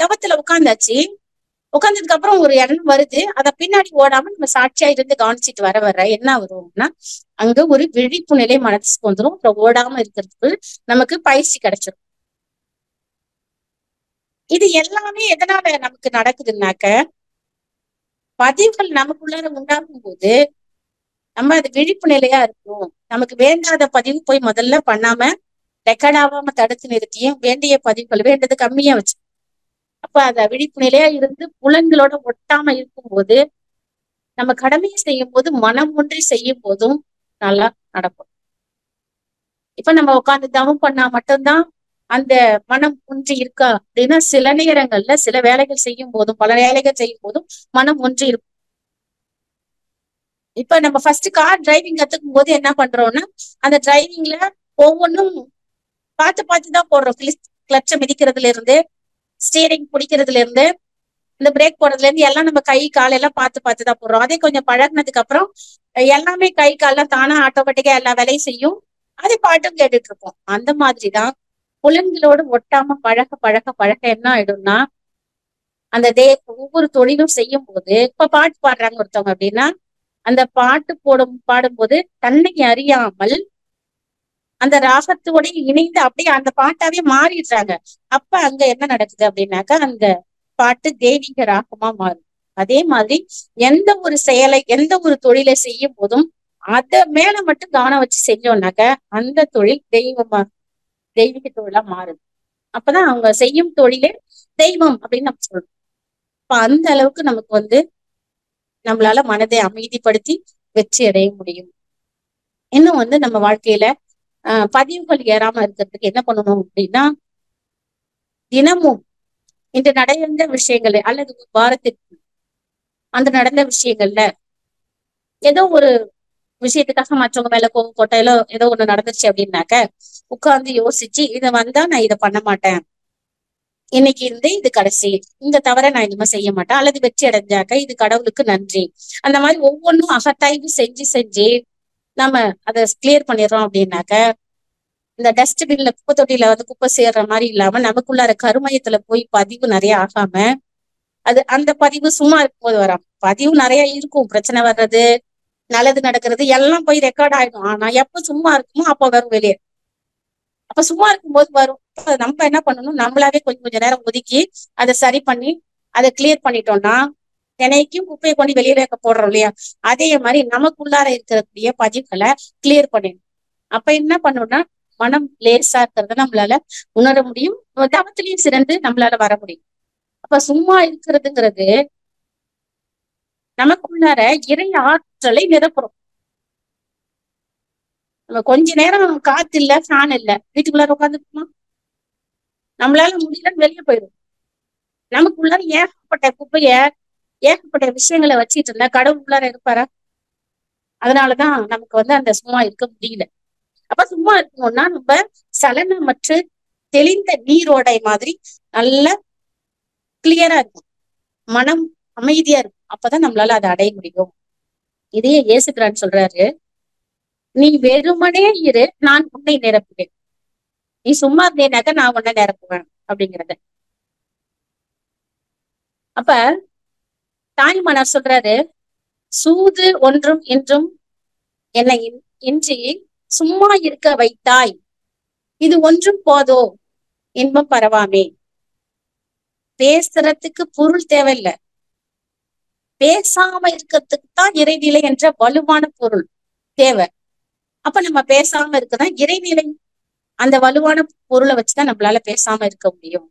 தவத்துல உட்கார்ந்தாச்சு, உட்கார்ந்ததுக்கு அப்புறம் ஒரு எண்ணம் வருது. அத பின்னாடி ஓடாம நம்ம சாட்சியா இருந்து கவனிச்சுட்டு வர என்ன வரும்னா அங்க ஒரு விழிப்பு நிலை மனசுக்கு வந்துடும். அப்புறம் ஓடாம இருக்கிறதுக்கு நமக்கு பயிற்சி கிடைச்சிடும். இது எல்லாமே எதனால நமக்கு நடக்குதுன்னாக்க, பதிவுகள் நமக்குள்ளார உண்டாகும் போது நம்ம அது விழிப்பு நிலையா இருக்கும். நமக்கு வேண்டாத பதிவு போய் முதல்ல பண்ணாம ரெக்கார்ட் ஆகாம தடுத்து நிறுத்தியும் வேண்டிய பதிவுகள் வேண்டது கம்மியா வச்சு, அப்ப அத விழிப்பு நிலையா இருந்து புலன்களோட ஒட்டாம இருக்கும்போது நம்ம கடமையை செய்யும் போது மனம் ஒன்றி செய்யும் போதும் நல்லா நடக்கும். இப்ப நம்ம உட்கார்ந்து தவம் பண்ணா மட்டும்தான் அந்த மனம் ஒன்றி இருக்கா அப்படின்னா, சில நேரங்கள்ல சில வேலைகள் செய்யும் போதும் பல வேலைகள் செய்யும் போதும் மனம் ஒன்றி இருக்கும். இப்ப நம்ம ஃபர்ஸ்ட் கார் டிரைவிங் கத்துக்கும் போது என்ன பண்றோம்னா, அந்த டிரைவிங்ல ஒவ்வொன்றும் பார்த்துதான் போடுறோம். கிளட்ச மிதிக்கிறதுல இருந்து, ஸ்டீரிங் பிடிக்கிறதுல இருந்து, இந்த பிரேக் போடுறதுல இருந்து எல்லாம் நம்ம கை காலெல்லாம் பார்த்துதான் போடுறோம். அதே கொஞ்சம் பழகினதுக்கு அப்புறம் எல்லாமே கை காலெல்லாம் தானா ஆட்டோமேட்டிக்கா எல்லா வேலையும் செய்யும். அதே பாட்டும் கேட்டுட்டு இருப்போம். அந்த மாதிரிதான் புலன்களோடு ஒட்டாம பழக என்ன ஆயிடும்னா, அந்த ஒவ்வொரு தொழிலும் செய்யும் போது, இப்ப பாட்டு பாடுறாங்க ஒருத்தவங்க அப்படின்னா, அந்த பாட்டு பாடும்போது தன்னை அறியாமல் அந்த ராகத்தோட இணைந்து அப்படியே அந்த பாட்டாவே மாறிடுறாங்க. அப்ப அங்க என்ன நடக்குது அப்படின்னாக்கா, அந்த பாட்டு தெய்வீக ராகமா மாறும். அதே மாதிரி எந்த ஒரு செயலை எந்த ஒரு தொழிலை செய்யும் போதும் அத மேல மட்டும் கவனம் வச்சு செஞ்சோம்னாக்க அந்த தொழில் தெய்வீக தொழிலா மாறுது. அப்பதான் அவங்க செய்யும் தொழிலே தெய்வம் அப்படின்னு நம்ம சொல்றோம். இப்ப அந்த அளவுக்கு நமக்கு நம்மளால மனதை அமைதிப்படுத்தி வெற்றி அடைய முடியும். இன்னும் நம்ம வாழ்க்கையில பதிவுகள் ஏறாம இருக்கிறதுக்கு என்ன பண்ணணும் அப்படின்னா, தினமும் இன்று நடந்த விஷயங்கள் அல்லது வாரத்திற்கு அந்த நடந்த விஷயங்கள்ல ஏதோ ஒரு விஷயத்துக்காக மற்றவங்க மேல கோவம் போட்டாலோ ஏதோ ஒண்ணு நடந்துருச்சு அப்படின்னாக்க உட்கார்ந்து யோசிச்சு இதை வந்தா நான் இதை பண்ண மாட்டேன், இன்னைக்கு இருந்து இது கடைசி, இந்த தவிர நான் இனிமே செய்ய மாட்டேன், அல்லது வெற்றி அடைஞ்சாக்க இது கடவுளுக்கு நன்றி, அந்த மாதிரி ஒவ்வொன்றும் அகத்தாய்வு செஞ்சு நம்ம அதை கிளியர் பண்ணிடுறோம் அப்படின்னாக்க, இந்த டஸ்ட்பின்ல குப்பை தொட்டியில குப்பை சேர்ற மாதிரி இல்லாம நமக்குள்ளார கருமையத்துல போய் பதிவு நிறைய ஆகாம, அது அந்த பதிவு சும்மா இருக்கும்போது வராம, பதிவு நிறைய இருக்கும், பிரச்சனை வர்றது நல்லது நடக்கிறது எல்லாம் போய் ரெக்கார்ட் ஆயிடும். ஆனா எப்ப சும்மா இருக்குமோ அப்ப வரும் வெளியே. அப்ப சும்மா இருக்கும்போது வரும். நம்ம என்ன பண்ணணும், நம்மளாவே கொஞ்சம் நேரம் ஒதுக்கி அதை சரி பண்ணி அதை கிளியர் பண்ணிட்டோம்னா தினைக்கும் குப்பையை கொண்டு வெளியில போடுறோம் இல்லையா, அதே மாதிரி நமக்குள்ளார இருக்கக்கூடிய பதிவுகளை கிளியர் பண்ணிடணும். அப்ப என்ன பண்ணணும்னா மனம் லேசா இருக்கிறத நம்மளால உணர முடியும், தவத்திலையும் சிறந்து நம்மளால வர முடியும். அப்ப சும்மா இருக்கிறதுங்கிறது நமக்குள்ளார இறை ஆற்றலை நிரப்புறோம். நம்ம கொஞ்ச நேரம் காத்து இல்ல, ஃபேன் இல்ல, வீட்டுக்குள்ளார உட்காந்துக்குமா? நம்மளால முடியலன்னு வெளியே போயிடும். நமக்குள்ளார ஏகப்பட்ட குப்பைய ஏகப்பட்ட விஷயங்களை வச்சுட்டு இருந்தா கடவுள் உள்ளார இருப்பாரா? அதனாலதான் நமக்கு அந்த சும்மா இருக்க முடியல. அப்ப சும்மா இருக்கணும்னா நம்ம சலனமற்று தெளிந்த நீரோடை மாதிரி நல்ல கிளியரா இருக்கும், மனம் அமைதியா இருக்கும். அப்பதான் நம்மளால அதை அடைய முடியும். இதையே இயேசுபிரான் சொல்றாரு, நீ வெறுமனே இரு, நான் உன்னை நிரப்புவேன். நீ சும்மா இருந்தேனாக்க நான் உன்னை நிரப்புவேன் அப்படிங்கிறத. அப்ப தாய்மனார் சொல்றாரு, சூது ஒன்றும் இன்றும் என்னை இன்றி சும்மா இருக்க வைத்தாய், இது ஒன்றும் போதோ இன்பம் பரவாமே. பேசுறதுக்கு பொருள் தேவையில்லை, பேசாம இருக்கிறதுக்கு தான் இறைநிலை என்ற வலுவான பொருள் தேவை. அப்ப நம்ம பேசாம இருக்குதான் இறைநிலை, அந்த வலுவான பொருளை வச்சுதான் நம்மளால பேசாம இருக்க முடியும்.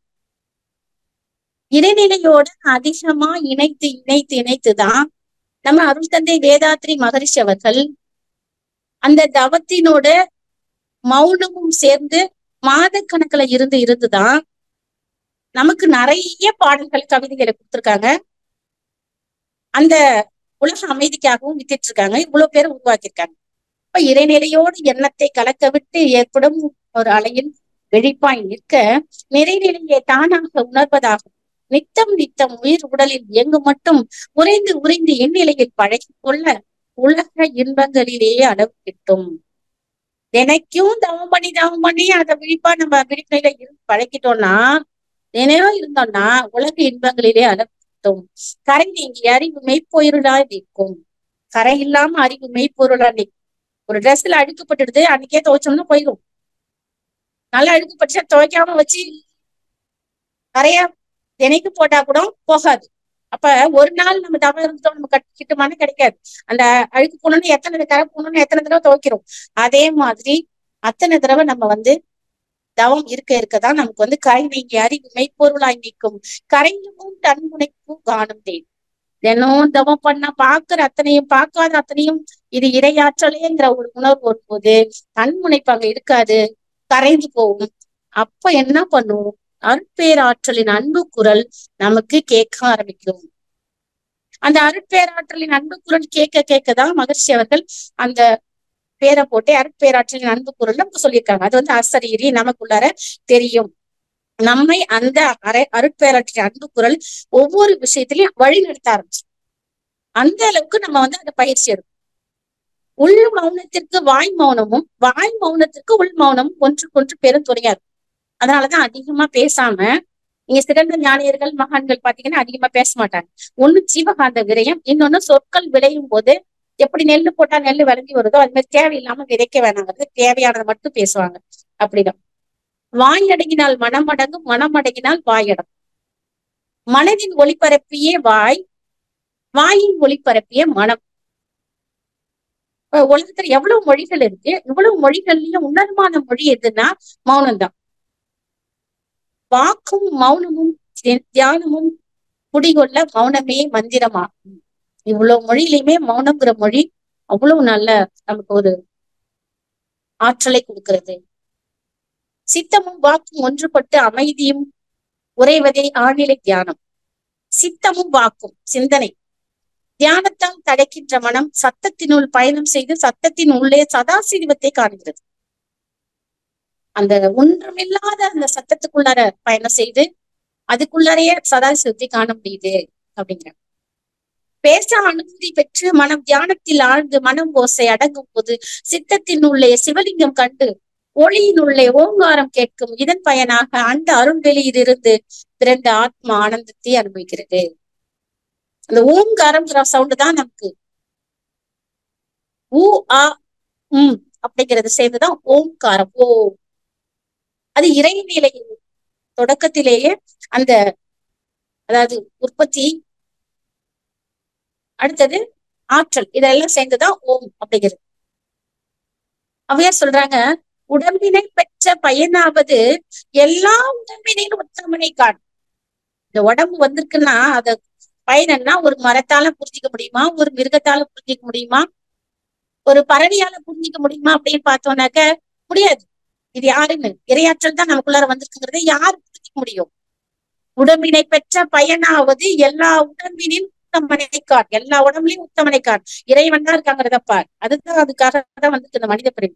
இறைநிலையோட அதிகமா இணைத்து இணைத்து இணைத்துதான் நம்ம அருள் தந்தை வேதாத்ரி மகரிஷி அவர்கள் அந்த தவத்தினோட மௌனமும் சேர்ந்து மாதக்கணக்குல இருந்து இருந்துதான் நமக்கு நிறைய பாடல்கள் கவிதைகளை கொடுத்திருக்காங்க. அந்த உலக அமைதிக்காகவும் வித்துட்டு இருக்காங்க, இவ்வளவு பேரை உருவாக்கியிருக்காங்க. இப்ப இறைநிலையோடு எண்ணத்தை கலக்க விட்டு ஏற்படும் ஒரு அலையில் வெளிப்பாய் நிற்க நிறைநிலையை தானாக உணர்வதாகும். நித்தம் நித்தம் உயிர் உடலில் இயங்கு மட்டும் உறைந்து உறைந்து எந்நிலையில் பழகி கொள்ள உலக இன்பங்களிலேயே அளவு கிட்டும். தினைக்கும் தவம் பண்ணி அதை விழிப்பா நம்ம விழிப்புல பழகிட்டோம்னா, தினையும் இருந்தோம்னா உலக இன்பங்களிலே அளவு கிட்டும். கரை நீங்கி அறிவு மெய்ப்பொருளா நிற்கும். கரை இல்லாம அறிவு மெய்ப்பொருளா நிற்கும். ஒரு ட்ரெஸ்ல அழுக்கப்பட்டுடுது, அன்னைக்கே துவைச்சோம்னா போயிடும். நல்லா அழுக்கப்பட்டுச்சா துவைக்காம வச்சு கரையா தினைக்கு போட்டா கூட போகாது. அப்ப ஒரு நாள் நம்ம தவம் இருந்தோம் நம்ம கிட்டுமானு கிடைக்காது. அந்த அழுக்கு போனோம்னு எத்தனை கரை போகணும்னு எத்தனை தடவை துவைக்கிறோம். அதே மாதிரி அத்தனை தடவை நம்ம தவம் இருக்க இருக்கதான் நமக்கு கரை நீங்கி அறிவு மெய்ப்பொருளாய் நிற்கும். கரையும் தன்முனைப்பு காணும் தேன். தினம் தவம் பண்ணா பாக்குற அத்தனையும் பார்க்காத அத்தனையும் இது இரையாற்றலேங்கிற ஒரு உணர்வு வரும்போது தன்முனைப்பு அங்க இருக்காது, கரைந்து போகும். அப்ப என்ன பண்ணும், அருட்பேராற்றலின் அன்பு குரல் நமக்கு கேட்க ஆரம்பிக்கும். அந்த அருட்பேராற்றலின் அன்பு குரல் கேட்க கேட்கதான் மகர்ஷி அவர்கள் அந்த பேரை போட்டு அருட்பேராற்றலின் அன்பு குரல் நமக்கு சொல்லியிருக்காங்க. அது அசரீரி நமக்குள்ளார தெரியும். நம்மை அந்த அருட்பேராற்றலின் அன்பு குரல் ஒவ்வொரு விஷயத்திலையும் வழி நடத்த ஆரம்பிச்சு. அந்த அளவுக்கு நம்ம அந்த பயிற்சி எடுக்கும். உள் மௌனத்திற்கு வாய் மௌனமும், வாய் மௌனத்திற்கு உள் மௌனமும் ஒன்றுக்கொன்று பெரும் துணையாது. அதனாலதான் அதிகமா பேசாம நீங்க சிறந்த ஞானியர்கள் மகான்கள் பாத்தீங்கன்னா அதிகமா பேச மாட்டாங்க. ஒண்ணு ஜீவகாந்த விரயம், இன்னொன்னு சொற்கள் விளையும் போது எப்படி நெல்லு போட்டா நெல்லு விளைஞ்சி வருதோ அது மாதிரி தேவையில்லாம விதைக்க வேணாங்கிறது, தேவையானதை மட்டும் பேசுவாங்க. அப்படிதான் வாய் அடங்கினால் மனம் அடங்கும், மனம் அடங்கினால் வாய் அடங்கும். மனதின் ஒளிபரப்பியே வாய், வாயின் ஒளிபரப்பிய மனம். உலகத்துல எவ்வளவு மொழிகள் இருக்கு, இவ்வளவு மொழிகள்லயும் உன்னதமான மொழி எதுன்னா மௌனம் தான். வாக்கும் மௌனமும் தியானமும் குடிகொள்ள மௌனமே மந்திரமாகும். இவ்வளவு மொழியிலுமே மௌனம்ங்கிற மொழி அவ்வளவு நல்ல நமக்கு ஒரு ஆற்றலை கொடுக்கிறது. சித்தமும் வாக்கும் ஒன்றுபட்டு அமைதியும் உறைவதே ஆழ்நிலை தியானம். சித்தமும் வாக்கும் சிந்தனை, தியானத்தால் தடைக்கின்ற மனம் சத்தத்தினுள் பயணம் செய்து சத்தத்தின் உள்ளே சதாசிவத்தை காண்கிறது. அந்த ஒன்றுமில்லாத அந்த சத்தத்துக்குள்ளார பயணம் செய்து அதுக்குள்ளாரையே சதாசிவத்தை காண முடியுது அப்படிங்கிற பேச அனுமதி பெற்று மனம் தியானத்தில் ஆழ்ந்து மனம் ஓசை அடங்கும் போது சித்தத்தின் உள்ளே சிவலிங்கம் கண்டு ஒளியின் உள்ளே ஓங்காரம் கேட்கும். இதன் பயனாக அந்த அருள்வெளியிலிருந்து பிறந்த ஆத்மா ஆனந்தத்தை அனுபவிக்கிறது. அந்த ஓங்காரம்ங்கிற சவுண்டு தான் நமக்கு ஊ ஆ அப்படிங்கிறது சேர்ந்துதான் ஓம்காரம். ஓ, அது இறைநிலையின் தொடக்கத்திலேயே அந்த அதாவது உற்பத்தி அடுத்தது ஆற்றல். இதெல்லாம் சேர்ந்துதான் ஓம் அப்படிங்கிறது. அவையார் சொல்றாங்க, உடம்பினை பெற்ற பயனாவது எல்லா உடம்பினையும் உத்தமனை காண். இந்த உடம்பு வந்திருக்குன்னா அத பயன் என்ன? ஒரு மரத்தால புரிஞ்சிக்க முடியுமா? ஒரு மிருகத்தால புரிஞ்சிக்க முடியுமா? ஒரு பறவையால புரிஞ்சிக்க முடியுமா அப்படின்னு பார்த்தோம்னாக்க முடியாது. இது யாருன்னு இரையாற்றல் தான் நமக்குள்ளார வந்திருக்குங்கிறத யாரு புரிஞ்சிக்க முடியும்? உடம்பினை பெற்ற பயனாவது எல்லா உடம்பினின் உத்தமனைக்கான். எல்லா உடம்புலையும் உத்தமனைக்கான். இறைவன் தான் இருக்காங்கிறத பார். அதுதான் அதுக்காக தான் வந்து இந்த மனித பிறவி.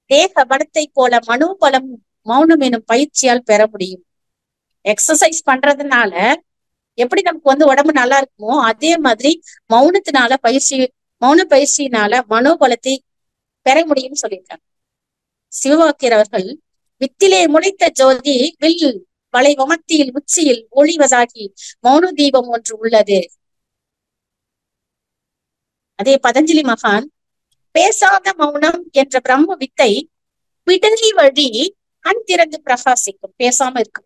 தேக பலத்தை போல மனோபலம் மௌனம் எனும் பயிற்சியால் பெற முடியும். எக்ஸசைஸ் பண்றதுனால எப்படி நமக்கு வந்து உடம்பு நல்லா இருக்குமோ அதே மாதிரி மௌன பயிற்சியினால மனோபலத்தை பெற முடியும்னு சொல்லியிருக்காங்க. சிவவாக்கியர் அவர்கள், வித்திலே முளைத்த ஜோதி வில் வளை வமத்தியில் உச்சியில் ஒளிவதாகி மௌன தீபம் ஒன்று உள்ளது. அதே பதஞ்சலி மகான், பேசாத மௌனம் என்ற பிரம்ம வித்தை விடலி வழி கண் திறந்து பிரகாசிக்கும். பேசாம இருக்கும்.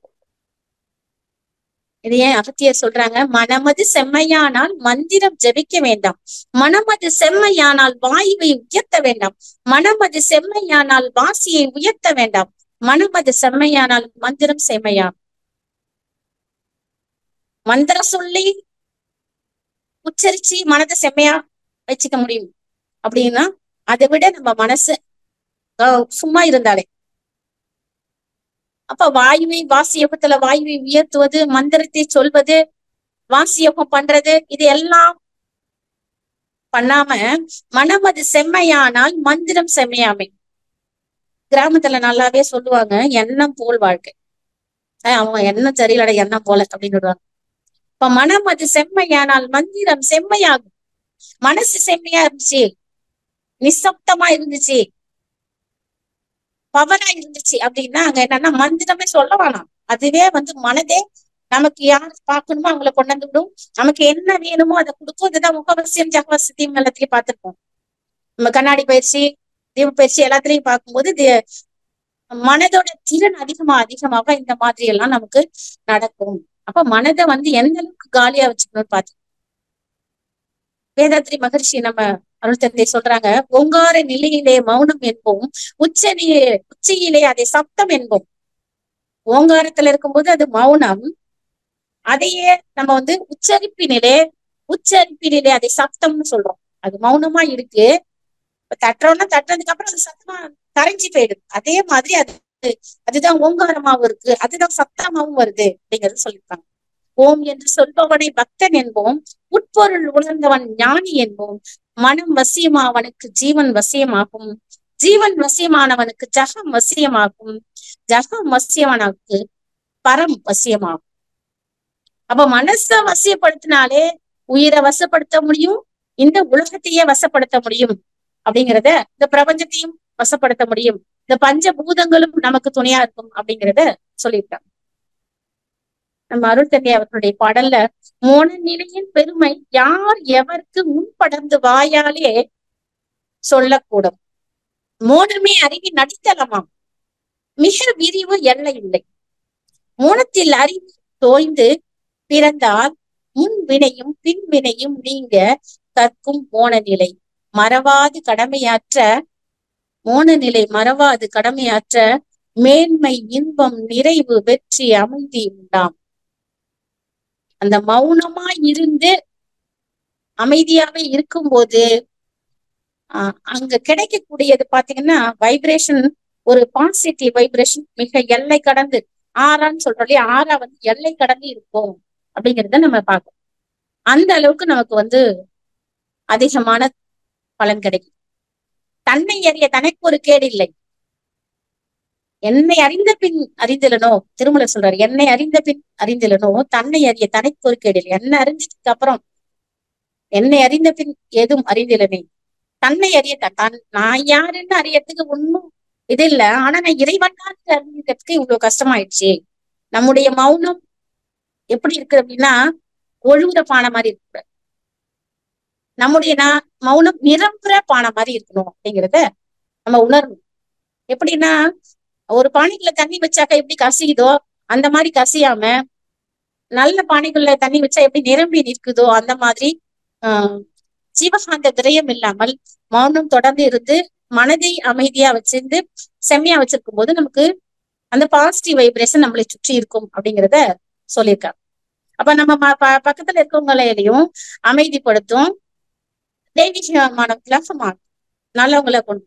இது ஏன் அகத்தியர் சொல்றாங்க, மனமது செம்மையானால் மந்திரம் ஜபிக்க வேண்டாம், மனமது செம்மையானால் வாயுவை உயர்த்த வேண்டாம், மனமது செம்மையானால் வாசியை உயர்த்த வேண்டாம், மனமது செம்மையானால் மந்திரம் செம்மையா. மந்திரம் சொல்லி உச்சரிச்சு மனதை செம்மையா வச்சுக்க முடியும் அப்படின்னா அதை விட நம்ம மனசு சும்மா இருந்தாலே. அப்ப வாசியோகத்துல வாயுவை உயர்த்துவது, மந்திரத்தை சொல்வது, வாசியோகம் பண்றது, இது எல்லாம் பண்ணாம மனமது செம்மையானால் மந்திரம் செம்மையாமை. கிராமத்துல நல்லாவே சொல்லுவாங்க, எண்ணம் போல் வாழ்க்கை. அவங்க எண்ணம் சரியில்லட எண்ணம் போல அப்படின்னு விடுவாங்க. இப்ப மனம் அது செம்மையானால் மந்திரம் செம்மையாகும். மனசு செம்மையா இருந்துச்சு, நிசப்தமா இருந்துச்சு, பவரா இருந்துச்சு அப்படின்னா அங்க என்னன்னா மந்திரமே சொல்ல வேணாம். அதுவே வந்து மனதே நமக்கு யார் பார்க்கணுமோ அவங்களை கொண்டு வந்து விடும். நமக்கு என்ன வேணுமோ அதை கொடுக்கும். இதுதான் முகவசியம் ஜகவசதியும் எல்லாத்தையும் பார்த்திருப்போம். நம்ம கண்ணாடி பயிற்சி, தீப பயிற்சி எல்லாத்துலயும் பார்க்கும்போது மனதோட திறன் அதிகமாக இந்த மாதிரி எல்லாம் நமக்கு நடக்கும். அப்ப மனதை வந்து எந்த அளவுக்கு காலியா வச்சுக்கணும்னு பார்த்து வேதாத்ரி மகர்ஷி நம்ம அருள் தந்தை சொல்றாங்க, ஓங்கார நிலையிலே மௌனம் என்போம், உச்சியிலே அதை சப்தம் என்போம். ஓங்காரத்துல இருக்கும்போது அது மௌனம், அதையே நம்ம வந்து உச்சரிப்பினிலே அதை சப்தம்னு சொல்றோம். அது மௌனமா இருக்கு. தட்டுறோம்னா தட்டுறதுக்கு அப்புறம் அது சத்தமா கரைஞ்சி போயிடுது. அதே மாதிரி அதுதான் ஓங்காரமாவும் இருக்கு, அதுதான் சத்தமாவும் வருது அப்படிங்கிறது சொல்லியிருக்காங்க. ஓம் என்று சொல்பவனை பக்தன் என்போம், உட்பொருள் உணர்ந்தவன் ஞானி என்போம். மனம் வசியமாவனுக்கு ஜீவன் வசியமாகும், ஜீவன் வசியமானவனுக்கு ஜகம் வசியமாகும், ஜகம் வசியமானவனுக்கு பரம் வசியமாகும். அப்ப மனச வசியப்படுத்தினாலே உயிரை வசப்படுத்த முடியும், இந்த உலகத்தையே வசப்படுத்த முடியும் அப்படிங்கிறத, இந்த பிரபஞ்சத்தையும் வசப்படுத்த முடியும், இந்த பஞ்சபூதங்களும் நமக்கு துணையா இருக்கும் அப்படிங்கிறத சொல்லியிருக்காங்க. நம்ம அருள் தந்தை அவர்களுடைய பாடல்ல மோன நிலையின் பெருமை யார் எவருக்கு முன்படர்ந்து வாயாலே சொல்லக்கூடும். மோனமே அறிவின் அடித்தளமாம், மிக விரிவு எல்லை இல்லை. மோனத்தில் அறிவு தோய்ந்து பிறந்தால் முன் வினையும் பின் வினையும் நீங்க கற்கும் மோன நிலை மறவாது கடமையாற்ற, மோன நிலை மறவாது கடமையாற்ற மேன்மை இன்பம் நிறைவு வெற்றி அமைதி உண்டாம். அந்த மௌனமா இருந்து அமைதியாவே இருக்கும்போது அங்க கிடைக்கக்கூடியது பாத்தீங்கன்னா வைப்ரேஷன், ஒரு பாசிட்டிவ் வைப்ரேஷன் மிக எல்லை கடந்து, ஆறான்னு சொல்றோம் இல்லையா, ஆறா வந்து எல்லை கடந்து இருக்கும் அப்படிங்கிறத நம்ம பார்க்கணும். அந்த அளவுக்கு நமக்கு வந்து அதிகமான பலன் கிடைக்கும். தன்னை அறிய தனக்கு ஒரு கேடு இல்லை. என்னை அறிந்த பின் அறிந்திலனோ, திருமூலர் சொல்றாரு, என்னை அறிந்த பின் அறிந்திலனோ தன்னை அறிய தனக்கு ஒரு கேடு இல்லை. என்ன அறிஞ்சதுக்கு அப்புறம் என்னை அறிந்த பின் ஏதும் அறிந்திலனே. தன்னை அறிய நான் யாருன்னு அறியறதுக்கு ஒன்னும் இது இல்லை. ஆனா நான் இறைவன் தான் அறிஞ்சிக்கிறதுக்கு இவ்வளவு கஷ்டமாயிடுச்சு. நம்முடைய மௌனம் எப்படி இருக்கு அப்படின்னா ஒழுகுற பானை மாதிரி இருக்கு. நம்முடைய மௌனம் நிரம்புற பானை மாதிரி இருக்கணும் அப்படிங்கிறத நம்ம உணரணும். எப்படின்னா ஒரு பானைக்குள்ள தண்ணி வச்சாக்க எப்படி கசியுதோ அந்த மாதிரி கசியாம, நல்ல பானைக்குள்ள தண்ணி வச்சா எப்படி நிரம்பி நிற்குதோ அந்த மாதிரி ஆஹ் ஜீவகாந்த விரயம் இல்லாமல் மௌனம் தொடர்ந்து இருந்து மனதை அமைதியா வச்சிருந்து செம்மையா வச்சிருக்கும் போது நமக்கு அந்த பாசிட்டிவ் வைப்ரேஷன் நம்மளை சுற்றி இருக்கும் அப்படிங்கிறத சொல்லியிருக்காங்க. அப்ப நம்ம பக்கத்துல இருக்கவங்களையும் அமைதிப்படுத்தும், தெய்வீகமான நல்லவங்களை கொண்டு.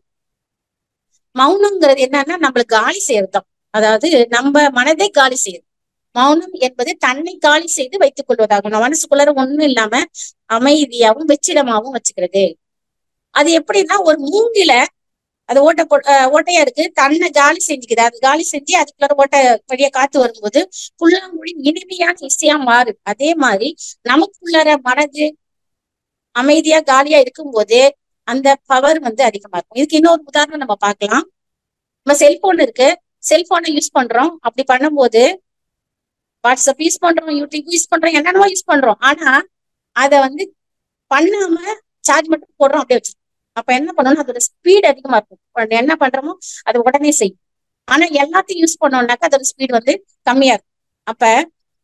மௌனம்ங்கிறது என்னன்னா நம்மளுக்கு காலி செய்யறதுதான். அதாவது நம்ம மனதை காலி செய்யுது. மௌனம் என்பது தன்னை காலி செய்து வைத்துக் கொள்வதாகும். நம்ம மனசுக்குள்ளார ஒண்ணும் இல்லாம அமைதியாவும் வெற்றிடமாவும் வச்சுக்கிறது. அது எப்படின்னா ஒரு மூங்கில அது ஓட்டையா இருக்கு, தன்னை காலி செஞ்சுக்குது. அது காலி செஞ்சு அதுக்குள்ளார ஓட்டை வழியா காத்து வரும்போது புல்லாங்குழி இனிமையான இசையா மாறுது. அதே மாதிரி நமக்குள்ளார மனது அமைதியா காலியா இருக்கும்போது அந்த பவர் வந்து அதிகமா இருக்கும். இதுக்கு இன்னொரு உதாரணம் நம்ம பார்க்கலாம். நம்ம செல்போன் இருக்கு, செல்போனை யூஸ் பண்றோம். அப்படி பண்ணும்போது வாட்ஸ்அப் யூஸ் பண்றோம், யூடியூப் யூஸ் பண்றோம், என்னென்னமோ யூஸ் பண்றோம். ஆனா அதை வந்து பண்ணாம சார்ஜ் மட்டும் போடுறோம், அப்படியே வச்சிருக்கோம். அப்ப என்ன பண்ணணும், அதோட ஸ்பீட் அதிகமா இருக்கும். என்ன பண்றோமோ அது உடனே செய்யும். ஆனா எல்லாத்தையும் யூஸ் பண்ணோம்னாக்கா அதோட ஸ்பீட் வந்து கம்மியா இருக்கும். அப்ப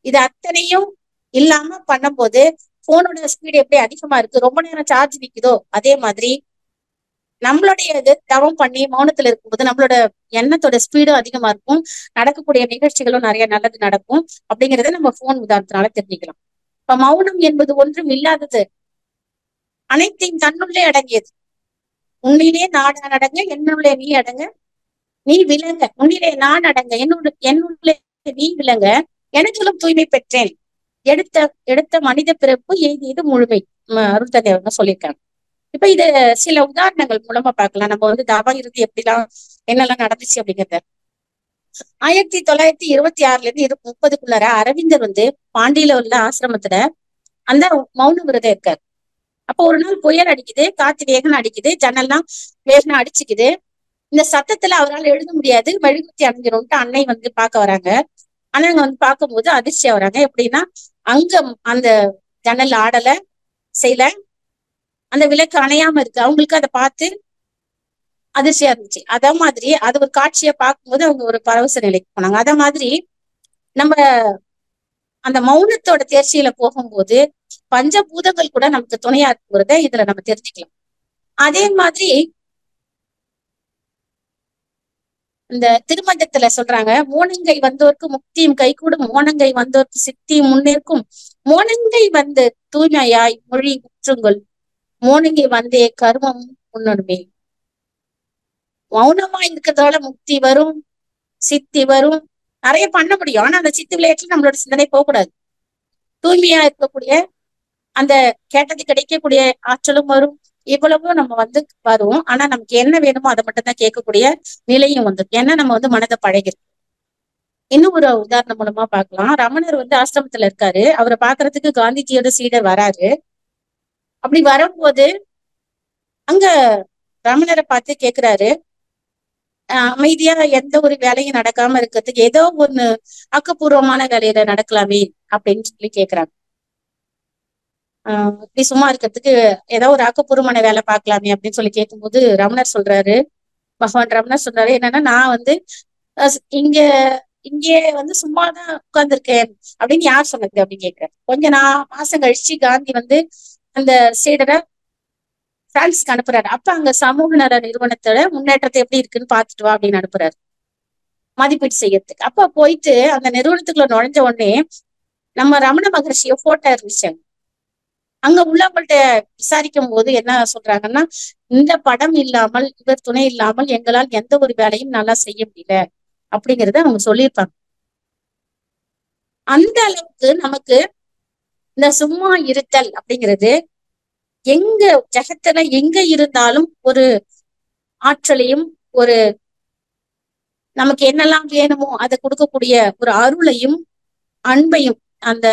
இது அத்தனையும் இல்லாம பண்ணும்போது போனோட ஸ்பீடு எப்படி அதிகமா இருக்கு, ரொம்ப நேரம் சார்ஜ் நிக்குதோ அதே மாதிரி நம்மளுடைய இது தவம் பண்ணி மௌனத்துல இருக்கும்போது நம்மளோட எண்ணத்தோட ஸ்பீடும் அதிகமா இருக்கும், நடக்கக்கூடிய நிகழ்ச்சிகளும் நிறைய நல்லது நடக்கும். அப்படிங்கறத நம்ம போன் உதாரணத்தினால தெரிஞ்சுக்கலாம். இப்ப மௌனம் என்பது ஒன்றும் இல்லாதது, அனைத்தையும் தன்னுள்ளே அடங்கியது. உன்னிலே நான் அடங்க, என்னுள்ளே நீ அடங்க, நீ விளங்க, உன்னிலே நான் அடங்க, என்னுள்ளே நீ விளங்க, எனக்குள்ளும் தூய்மை பெற்றேன், எடுத்த எடுத்த மனித பிறப்பு எய்தியது முழுமை. அருள் தந்தை அவங்க சொல்லியிருக்காங்க. இப்ப இது சில உதாரணங்கள் மூலமா பார்க்கலாம். நம்ம வந்து தவம் இருந்து எப்படிலாம் என்னெல்லாம் நடந்துச்சு அப்படிங்கிறத. 1926 இருந்து 30க்குள்ளார அரவிந்தர் வந்து பாண்டியில உள்ள ஆசிரமத்துல அந்த மௌன விரதம் இருக்காரு. அப்போ ஒரு நாள் புயல் அடிக்குது, காத்து வேகனா அடிக்குது, ஜன்னல்லாம் வேகனா அடிச்சுக்குது. இந்த சத்தத்துல அவரால் எழுத முடியாது, மெழுகுத்தி அணிஞ்சிரும்ட்டு அன்னை வந்து பார்க்க வராங்க. ஆனா அங்க வந்து பார்க்கும்போது அதிர்ச்சியா வராங்க. எப்படின்னா அங்க அந்த ஜன்னல் ஆடல செய்யல, அந்த விளக்கு அணையாம இருக்கு. அவங்களுக்கு அதை பார்த்து அதிர்ச்சியா இருந்துச்சு. அத மாதிரி அது ஒரு காட்சியை பார்க்கும்போது அவங்க ஒரு பரவச நிலைக்கு போனாங்க. அத மாதிரி நம்ம அந்த மௌனத்தோட தேர்ச்சியில போகும்போது பஞ்சபூதங்கள் கூட நமக்கு துணையா இருக்கிறத இதுல நம்ம தெரிஞ்சுக்கலாம். அதே மாதிரி இந்த திருமந்தத்துல சொல்றாங்க, மோனங்கை வந்தோர்க்கு முக்தியும் கைகூடும், மோனங்கை வந்தோர்க்கு சித்தியும் முன்னேற்கும், மோனங்கை வந்து தூய்மையாய் மொழி முற்றுங்கள், மோனங்கை வந்தே கர்மம் முன்னணுமே. மௌனமா இருக்கிறதால முக்தி வரும், சித்தி வரும், நிறைய பண்ண முடியும். ஆனா அந்த சித்தி விளையாட்டுல நம்மளோட சிந்தனை போகக்கூடாது. தூய்மையா இருக்கக்கூடிய அந்த கேட்டது கிடைக்கக்கூடிய ஆற்றலும் வரும். இவ்வளவும் நம்ம வந்து வரும். ஆனா நமக்கு என்ன வேணுமோ அதை மட்டும் தான் கேட்கக்கூடிய நிலையும் வந்துடும். ஏன்னா நம்ம வந்து மனதை பழகிருக்கோம். இன்னும் ஒரு உதாரணம் மூலமா பார்க்கலாம். ரமணர் வந்து ஆசிரமத்துல இருக்காரு. அவரை பாக்குறதுக்கு காந்திஜியோட சீடர் வராரு. அப்படி வரும்போது அங்க ரமணரை பார்த்து கேக்குறாரு, அமைதியா எந்த ஒரு வேலையும் நடக்காம இருக்கிறதுக்கு ஏதோ ஒண்ணு ஆக்கப்பூர்வமான வேலையில நடக்கலாமே அப்படின்னு சொல்லி கேக்குறாங்க. இப்படி சும்மா இருக்கிறதுக்கு ஏதோ ஒரு ஆக்கப்பூர்வமான வேலை பார்க்கலாமே அப்படின்னு சொல்லி கேட்கும்போது ரமணர் சொல்றாரு, பகவான் ரமணர் சொல்றாரு, என்னன்னா நான் வந்து இங்க இங்கே வந்து சும்மாதான் உட்கார்ந்துருக்கேன் அப்படின்னு யார் சொன்னது அப்படின்னு கேட்கிறாரு. மாசம் கழிச்சு காந்தி வந்து அந்த சீடரை பிரான்ஸ்க்கு அனுப்புறாரு. அப்ப அங்க சமூக நல நிறுவனத்தோட முன்னேற்றத்தை எப்படி இருக்குன்னு பாத்துட்டு வா அப்படின்னு அனுப்புறாரு, மதிப்பீடு செய்யறதுக்கு. அப்ப போயிட்டு அந்த நிறுவனத்துக்குள்ள நுழைஞ்ச உடனே நம்ம ரமண மகர்ஷிய போட்டோ இருந்துச்சாங்க. அங்க உள்ளவங்கள்ட்ட விசாரிக்கும் போது என்ன சொல்றாங்கன்னா, இந்த படம் இல்லாமல், இவர் துணை இல்லாமல் எங்களால் எந்த ஒரு வேலையும் நல்லா செய்ய முடியல அப்படிங்கறத அவங்க சொல்லியிருப்பாங்க. அந்த அளவுக்கு நமக்கு இந்த சும்மா இருத்தல் அப்படிங்கிறது எங்க ஜகத்துல எங்க இருந்தாலும் ஒரு ஆற்றலையும், ஒரு நமக்கு என்னெல்லாம் வேணுமோ அதை கொடுக்கக்கூடிய ஒரு அருளையும் அன்பையும், அந்த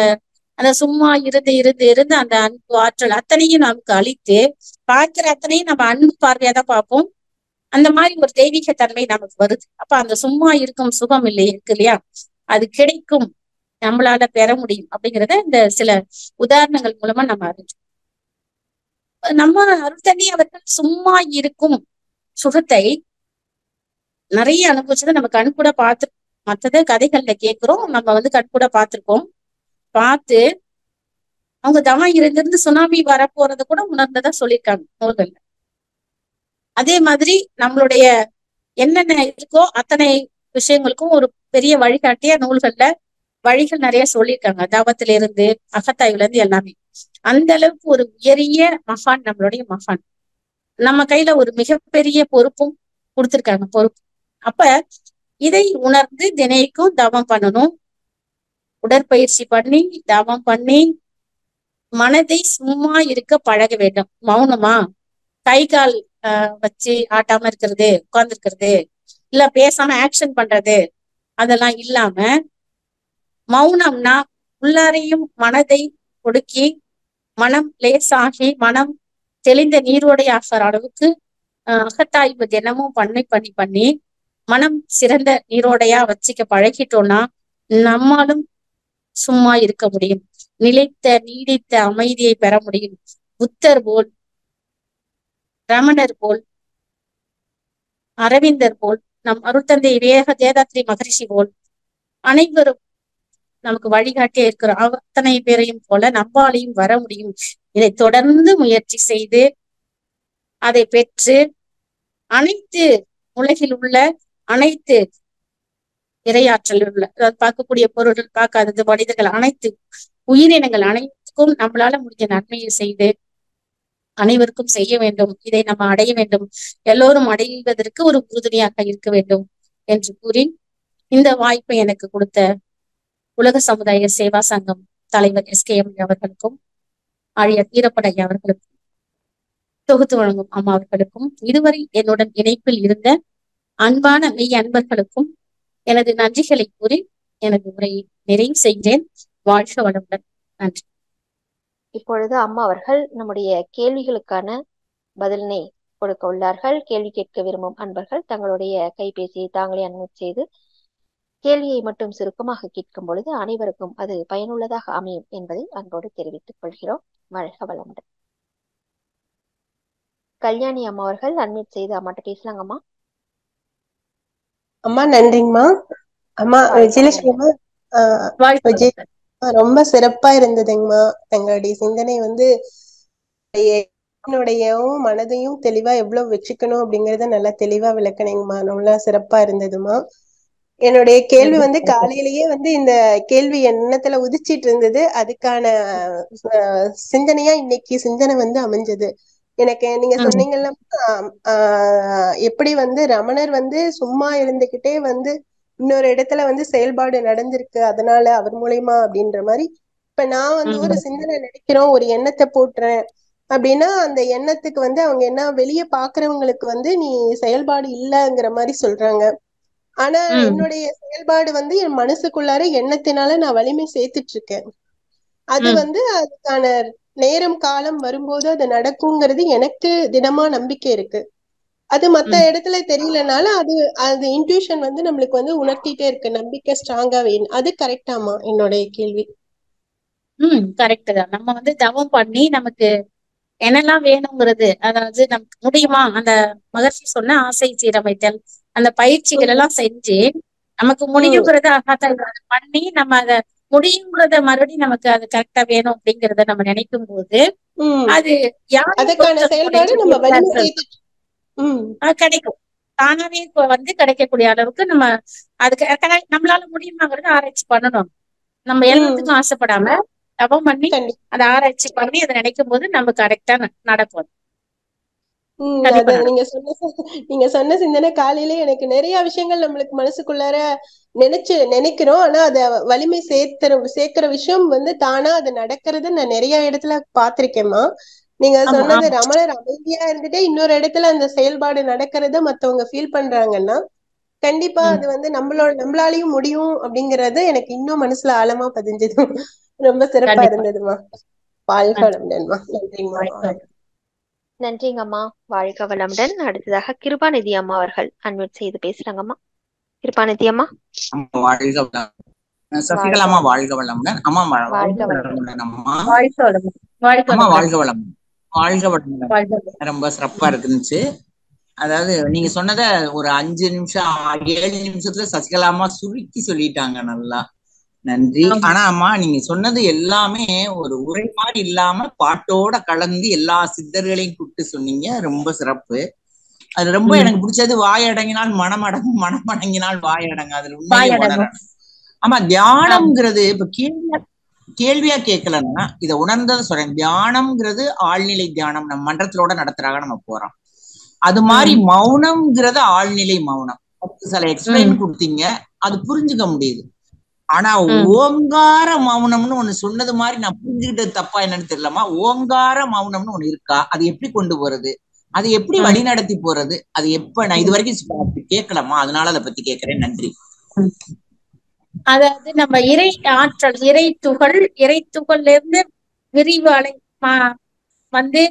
அந்த சும்மா இருந்து இருந்து இருந்து அந்த அன்பு ஆற்றல் அத்தனையும் நமக்கு அளித்து பார்க்கிற அத்தனையும் நம்ம அன்பு பார்வையா தான் பார்ப்போம். அந்த மாதிரி ஒரு தெய்வீக தன்மை நமக்கு வருது. அப்ப அந்த சும்மா இருக்கும் சுகம் இருக்கு இல்லையா, அது கிடைக்கும், நம்மளால பெற முடியும் அப்படிங்கிறத இந்த சில உதாரணங்கள் மூலமா நம்ம அறிஞ்சோம். நம்ம அருள்தந்தி அவர்கள் சும்மா இருக்கும் சுகத்தை நிறைய அனுபவிச்சதை நம்ம கண் கூட பார்த்து, மற்றத கதைகள்ல கேட்கிறோம், நம்ம வந்து கண் கூட பார்த்திருக்கோம். பார்த்து அவங்க தவம் இருந்து சுனாமி வரப்போறத கூட உணர்ந்ததா சொல்லியிருக்காங்க நூல்கள்ல. அதே மாதிரி நம்மளுடைய என்னென்ன இருக்கோ அத்தனை விஷயங்களுக்கும் ஒரு பெரிய வழிகாட்டிய நூல்கள்ல வழிகள் நிறைய சொல்லியிருக்காங்க. தவத்தில இருந்து அகத்தாய்வுல இருந்து எல்லாமே. அந்த அளவுக்கு ஒரு உயரிய மகான் நம்மளுடைய மகான். நம்ம கையில ஒரு மிகப்பெரிய பொறுப்பும் கொடுத்திருக்காங்க பொறுப்பு. அப்ப இதை உணர்ந்து தினைக்கும் தவம் பண்ணணும். உடற்பயிற்சி பண்ணி தவம் பண்ணி மனதை சும்மா இருக்க பழக வேண்டும். மௌனமா கை கால் வச்சு ஆட்டாம இருக்கிறது, உட்கார்ந்து இருக்கிறது, இல்ல பேசாம ஆக்ஷன் பண்றது, அதெல்லாம் இல்லாம மௌனம்னா உள்ளாரையும் மனதை ஒடுக்கி மனம் லேசாகி மனம் தெளிந்த நீரோடை ஆகிற அளவுக்கு அகத்தாய்வு தினமும் பண்ணி மனம் சிறந்த நீரோடையா வச்சுக்க பழகிட்டோம்னா நம்மாலும் சும்மா இருக்க முடியும். நிலைத்த நீடித்த அமைதியை பெற முடியும். புத்தர் போல், ரமணர் போல், அரவிந்தர் போல், நம் அருட்தந்தை வேதாத்ரி மகரிஷி போல் அனைவரும் நமக்கு வழிகாட்டியே இருக்கிறோம். அத்தனை பேரையும் போல நம்பாலையும் வர முடியும். இதை தொடர்ந்து முயற்சி செய்து அதை பெற்று அனைத்து உலகில் உள்ள அனைத்து இறையாற்றல் உள்ள, அதாவது பார்க்கக்கூடிய பொருள்கள், பார்க்காதது, மனிதர்கள், அனைத்து உயிரினங்கள் அனைத்துக்கும் நம்மளால முடிஞ்ச நன்மையை செய்து அனைவருக்கும் செய்ய வேண்டும். இதை நம்ம அடைய வேண்டும். எல்லோரும் அடைவதற்கு ஒரு உறுதுணையாக இருக்க வேண்டும் என்று கூறி இந்த வாய்ப்பை எனக்கு கொடுத்த உலக சமுதாய சேவா சங்கம் தலைவர் SKM அவர்களுக்கும், ஆழியர் வீரப்படையா அவர்களுக்கும், தொகுத்து வழங்கும் அம்மா அவர்களுக்கும், இதுவரை என்னுடன் இணைப்பில் இருந்த அன்பான மெய் அன்பர்களுக்கும் எனது நன்றிகளை கூறி எனது உரையை நிறைவு செய்கிறேன். வாழ்க வளமுடன். நன்றி. இப்பொழுது அம்மா அவர்கள் நம்முடைய கேள்விகளுக்கான பதிலினை கொடுக்க உள்ளார்கள். கேள்வி கேட்க விரும்பும் அன்பர்கள் தங்களுடைய கைபேசியை தாங்களே அன்மியூட் செய்து கேள்வியை மட்டும் சுருக்கமாக கேட்கும் பொழுது அனைவருக்கும் அது பயனுள்ளதாக அமையும் என்பதை அன்போடு தெரிவித்துக் கொள்கிறோம். வாழ்க வளமுடன். கல்யாணி அம்மா அவர்கள் அன்மியூட் செய்து அம்மாட்ட பேசலாங்கம்மா. அம்மா நன்றிங்கம்மா. அம்மா விஜயலட்சுமி ரொம்ப சிறப்பா இருந்ததுங்கம்மா. தங்களுடைய சிந்தனை என்னுடையவும் மனதையும் தெளிவா எவ்வளவு வச்சுக்கணும் அப்படிங்கறத நல்லா தெளிவா விளக்கணுங்கம்மா. நல்லா சிறப்பா இருந்ததுமா. என்னுடைய கேள்வி காலையிலேயே இந்த கேள்வி எண்ணத்துல உதிச்சிட்டு இருந்தது. அதுக்கான சிந்தனையா இன்னைக்கு சிந்தனை அமைஞ்சது எனக்கு. நீங்க சொன்னீங்கல்ல எப்படி ரமணர் சும்மா இருந்துகிட்டே இன்னொரு இடத்துல செயல்பாடு நடந்திருக்கு அதனால அவர் மூலியமா அப்படின்ற மாதிரி. இப்ப நான் ஒரு சிந்தனை நினைக்கிறோம், ஒரு எண்ணத்தை போட்டுறேன் அப்படின்னா அந்த எண்ணத்துக்கு அவங்க என்ன வெளியே பாக்குறவங்களுக்கு நீ செயல்பாடு இல்லைங்கிற மாதிரி சொல்றாங்க. ஆனா என்னுடைய செயல்பாடு என் மனசுக்குள்ளார எண்ணத்தினால நான் வலிமை சேர்த்துட்டு இருக்கேன். அது அதுக்கான நேரம் காலம் வரும்போது அது நடக்குங்கிறது எனக்கு தினமா நம்பிக்கை இருக்கு. அது மத்த இடத்துல தெரியலனால அது இன்ட்யூஷன் நம்மளுக்கு உணர்த்திட்டே இருக்கு. நம்பிக்கை ஸ்ட்ராங்காவே. அது கரெக்டாமா? என்னுடைய கேள்வி. கரெக்ட் தான். நம்ம தவம் பண்ணி நமக்கு என்னெல்லாம் வேணுங்கிறது, அதாவது நமக்கு முடியுமா, அந்த மகர்ஷி சொன்ன ஆசை சீரமைத்தல், அந்த பயிற்சிகள் எல்லாம் செஞ்சு நமக்கு முடியுங்கிறத பண்ணி நம்ம அதை முடியுங்கிறத மறுபடியும் நமக்கு அது கரெக்டா வேணும் அப்படிங்கறத நம்ம நினைக்கும் போது அது கிடைக்கும். தானாவே கிடைக்கக்கூடிய அளவுக்கு நம்ம அதுக்கு நம்மளால முடியுமாங்கிறத ஆராய்ச்சி பண்ணணும். நம்ம எல்லாத்துக்கும் ஆசைப்படாம தவம் பண்ணி அதை ஆராய்ச்சி பண்ணி அதை நினைக்கும் போது நம்ம கரெக்டா நடக்கும். நீங்க சொன்ன சிந்தனை காலையில எனக்கு நிறைய விஷயங்கள் நம்மளுக்கு மனசுக்குள்ளார நினைக்கிறோம். ஆனா அத வலிமை சேர்க்கிற விஷயம் தானா அது நடக்கிறது நான் நிறைய இடத்துல பாத்திருக்கேம்மா. நீங்க சொன்னது ரமணர் அமைதியா இருந்துட்டு இன்னொரு இடத்துல அந்த செயல்பாடு நடக்கிறத மத்தவங்க ஃபீல் பண்றாங்கன்னா கண்டிப்பா அது நம்மளாலையும் முடியும் அப்படிங்கறது எனக்கு இன்னும் மனசுல ஆழமா பதிஞ்சது. ரொம்ப சிறப்பா இருந்ததுமா. வாழ்க வளமுடன்மா. நன்றிங்கம்மா. நன்றிங்கம்மா. வாழ்க வளமுடன். அடுத்ததாக கிருபாநிதி அம்மா அவர்கள் அன்மியூட் செய்து பேசுறாங்கம்மா. கிருபாநிதி அம்மா. வாழ்க வளமுடன். சசிகலா அம்மா வாழ்க வளமுடன். அம்மா வாழ்க வளமுடன். அம்மா வாழ்க வளமுடன். வாழ்க வளமுடன். ரொம்ப சிறப்பா இருந்துச்சு. அதாவது நீங்க சொன்னத ஒரு 5 நிமிஷம் 7 நிமிஷத்துல சசிகலாமா சுருக்கி சொல்லிட்டாங்க. நல்லா நன்றி. ஆனா அம்மா நீங்க சொன்னது எல்லாமே ஒரு உரை மாதிரி இல்லாம பாட்டோட கலந்து எல்லா சித்தர்களையும் கூப்பிட்டு சொன்னீங்க. ரொம்ப சிறப்பு. அது ரொம்ப எனக்கு பிடிச்சது. வாய் அடங்கினால் மனம் அடங்கும், மனம் அடங்கினால் வாய் அடங்கும். அதுல உண்மையை உணரணும். ஆமா, தியானம்ங்கிறது இப்ப கேள்வியா கேட்கலன்னா இதை உணர்ந்ததை சொல்றேன். தியானம்ங்கிறது ஆழ்நிலை தியானம் நம்ம மன்றத்திலோட நடத்துறாங்க, நம்ம போறோம். அது மாதிரி மௌனம்ங்கிறது ஆழ்நிலை மௌனம். சில எக்ஸ்பிளைன் கொடுத்தீங்க, அது புரிஞ்சுக்க முடியுது. ஆனா ஓங்கார மௌனம்னு ஒண்ணு சொன்னது மாதிரி நான் புரிஞ்சுக்கிட்டது தப்பா என்னன்னு தெரியலமா. ஓங்கார மௌனம்னு ஒண்ணு இருக்கா? அது எப்படி கொண்டு போறது? அது எப்படி வழி நடத்தி போறது? அது எப்ப? நான் இது வரைக்கும் கேட்கலாமா, அதனால அதை பத்தி கேட்கிறேன். நன்றி. அதாவது நம்ம இறை ஆற்றல், இறை துகள்ல இருந்து விரிவு அலை வந்து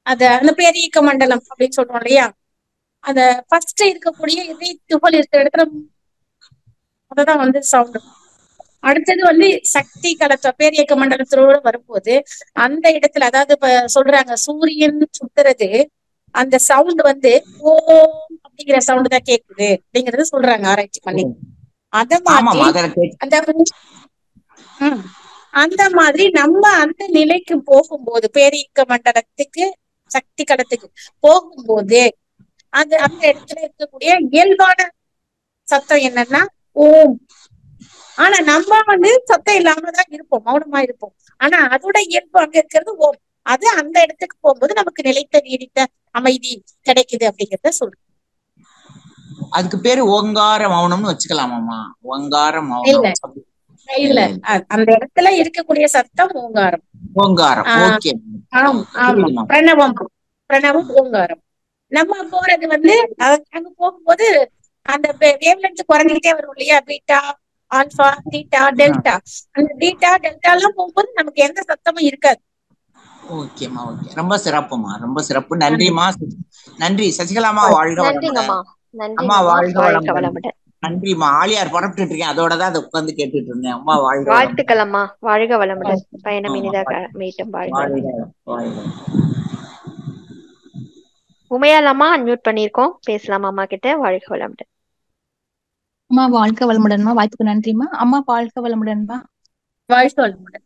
அந்த பேரியக்க மண்டலம் அப்படின்னு சொல்றோம் இல்லையா, அத ஃபர்ஸ்ட் இருக்கக்கூடிய இறை துகள் இருக்கிற இடத்துல அததான் வந்து சவுண்ட். அடுத்தது வந்து சக்தி கலத்த பேரியக்க மண்டலத்தோட வரும்போது அந்த இடத்துல, அதாவது இப்ப சொல்றாங்க சூரியன் சுத்துறது, அந்த சவுண்ட் வந்து ஓம் அப்படிங்கிற சவுண்ட் தான் கேக்குது அப்படிங்கறது சொல்றாங்க ஆராய்ச்சி பண்ணி. அந்த மாதிரி நம்ம அந்த நிலைக்கு போகும்போது, பேரியக்க மண்டலத்துக்கு சக்தி கடத்துக்கு போகும்போது அந்த இடத்துல இருக்கக்கூடிய இயல்பான சத்தம் என்னன்னா ஓம். ஆனா நம்ம வந்து சத்தம் இல்லாமதான் இருப்போம், மௌனமா இருப்போம். ஆனா அதோட இயல்பு அங்க இருக்கிறது ஓம். அது அந்த இடத்துக்கு போகும்போது நமக்கு நிலைத்த நீடித்த அமைதி கிடைக்குது அப்படிங்கிறத சொல்றேன். அதுக்கு பேரு ஓங்கார மௌனம்னு வச்சுக்கலாமாமா? ஓங்கார மௌனம் இல்ல, அந்த இடத்துல இருக்கக்கூடிய சத்தம் ஓங்காரம். ஓங்காரம். ஓகே. பிரணவம் ஓங்காரம். நம்ம போறது வந்து அங்க போகும்போது அந்த வேவ்லென்த் குறைஞ்சிக்கிட்டே வரும் இல்லையா, பீட்டா, ஆல்பா, தீட்டா, டெல்டா. அந்த பீட்டா டெல்டா எல்லாம் போகும்போது நமக்கு எந்த சத்தமும் இருக்காது. ஓகேமா, ஓகே. ரொம்ப சிறப்புமா, ரொம்ப சிறப்பு. நன்றிமா. நன்றி சசிகலாமா. வாழ்க வளமுடன். அம்மா வாழ்க வளமுடன். நன்றிமா. ஆலியார் புறப்பட்டு இருக்கேன், அதோடதான் அதை உட்கார்ந்து கேட்டுட்டு இருந்தேன். அம்மா வாழ்க. வாழ்த்துக்கள் அம்மா. வாழ்க வளமுடன். பயணம் இனிதாக மீட்டும். உமையால் அம்மா அன்மியூட் பண்ணிருக்கோம், பேசலாமா அம்மா கிட்ட? வாழ்க வளமுடன். அம்மா வாழ்க வளமுடன்மா. வாய்ப்புக்கு நன்றிமா. அம்மா வாழ்க வளமுடன்மா. வாழ்க வளமுடன்.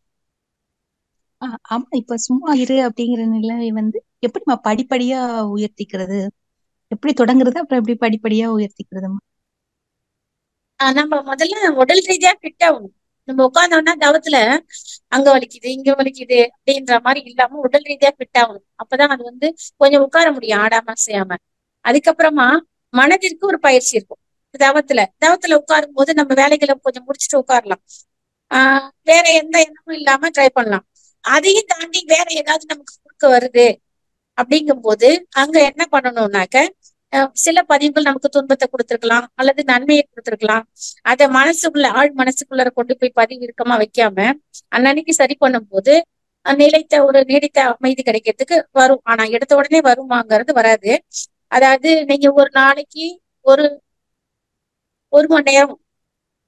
ஆமா, இப்ப சும்மா இரு அப்படிங்கிற நிலை வந்து எப்படிமா படிப்படியா உயர்த்திக்கிறது? எப்படி தொடங்குறது, அப்புறம் எப்படி படிப்படியா உயர்த்திக்கிறதுமா? நம்ம முதல்ல உடல் ரீதியா ஃபிட் ஆகணும். நம்ம உட்கார்ந்தோம்னா தவத்துல அங்க வலிக்குது இங்க வலிக்குது அப்படின்ற மாதிரி இல்லாம உடல் ரீதியா ஃபிட் ஆகணும். அப்பதான் அது வந்து கொஞ்சம் உட்கார முடியும், ஆடாம செய்யாம. அதுக்கப்புறமா மனதிற்கு ஒரு பயிற்சி இருக்கும். தவத்துல உட்காரும் போது நம்ம வேலைகளை கொஞ்சம் முடிச்சுட்டு உட்காரலாம். வேற எந்த எண்ணமும் இல்லாம ட்ரை பண்ணலாம். அதையும் தாண்டி வேற ஏதாவது நமக்கு குறுக்க வருது அப்படிங்கும் போது அங்க என்ன பண்ணணும்னாக்க, சில பதிவுகள் நமக்கு துன்பத்தை கொடுத்திருக்கலாம் அல்லது நன்மையை கொடுத்திருக்கலாம். அத ஆழ் மனசுக்குள்ள கொண்டு போய் பதிவு இறுக்கமா வைக்காம அன்னன்னைக்கு சரி பண்ணும் போது நீடித்த அமைதி கிடைக்கிறதுக்கு வரும். ஆனா எடுத்த உடனே வருமாங்கிறது வராது. அதாவது நீங்க ஒரு நாளைக்கு ஒரு மணி நேரம்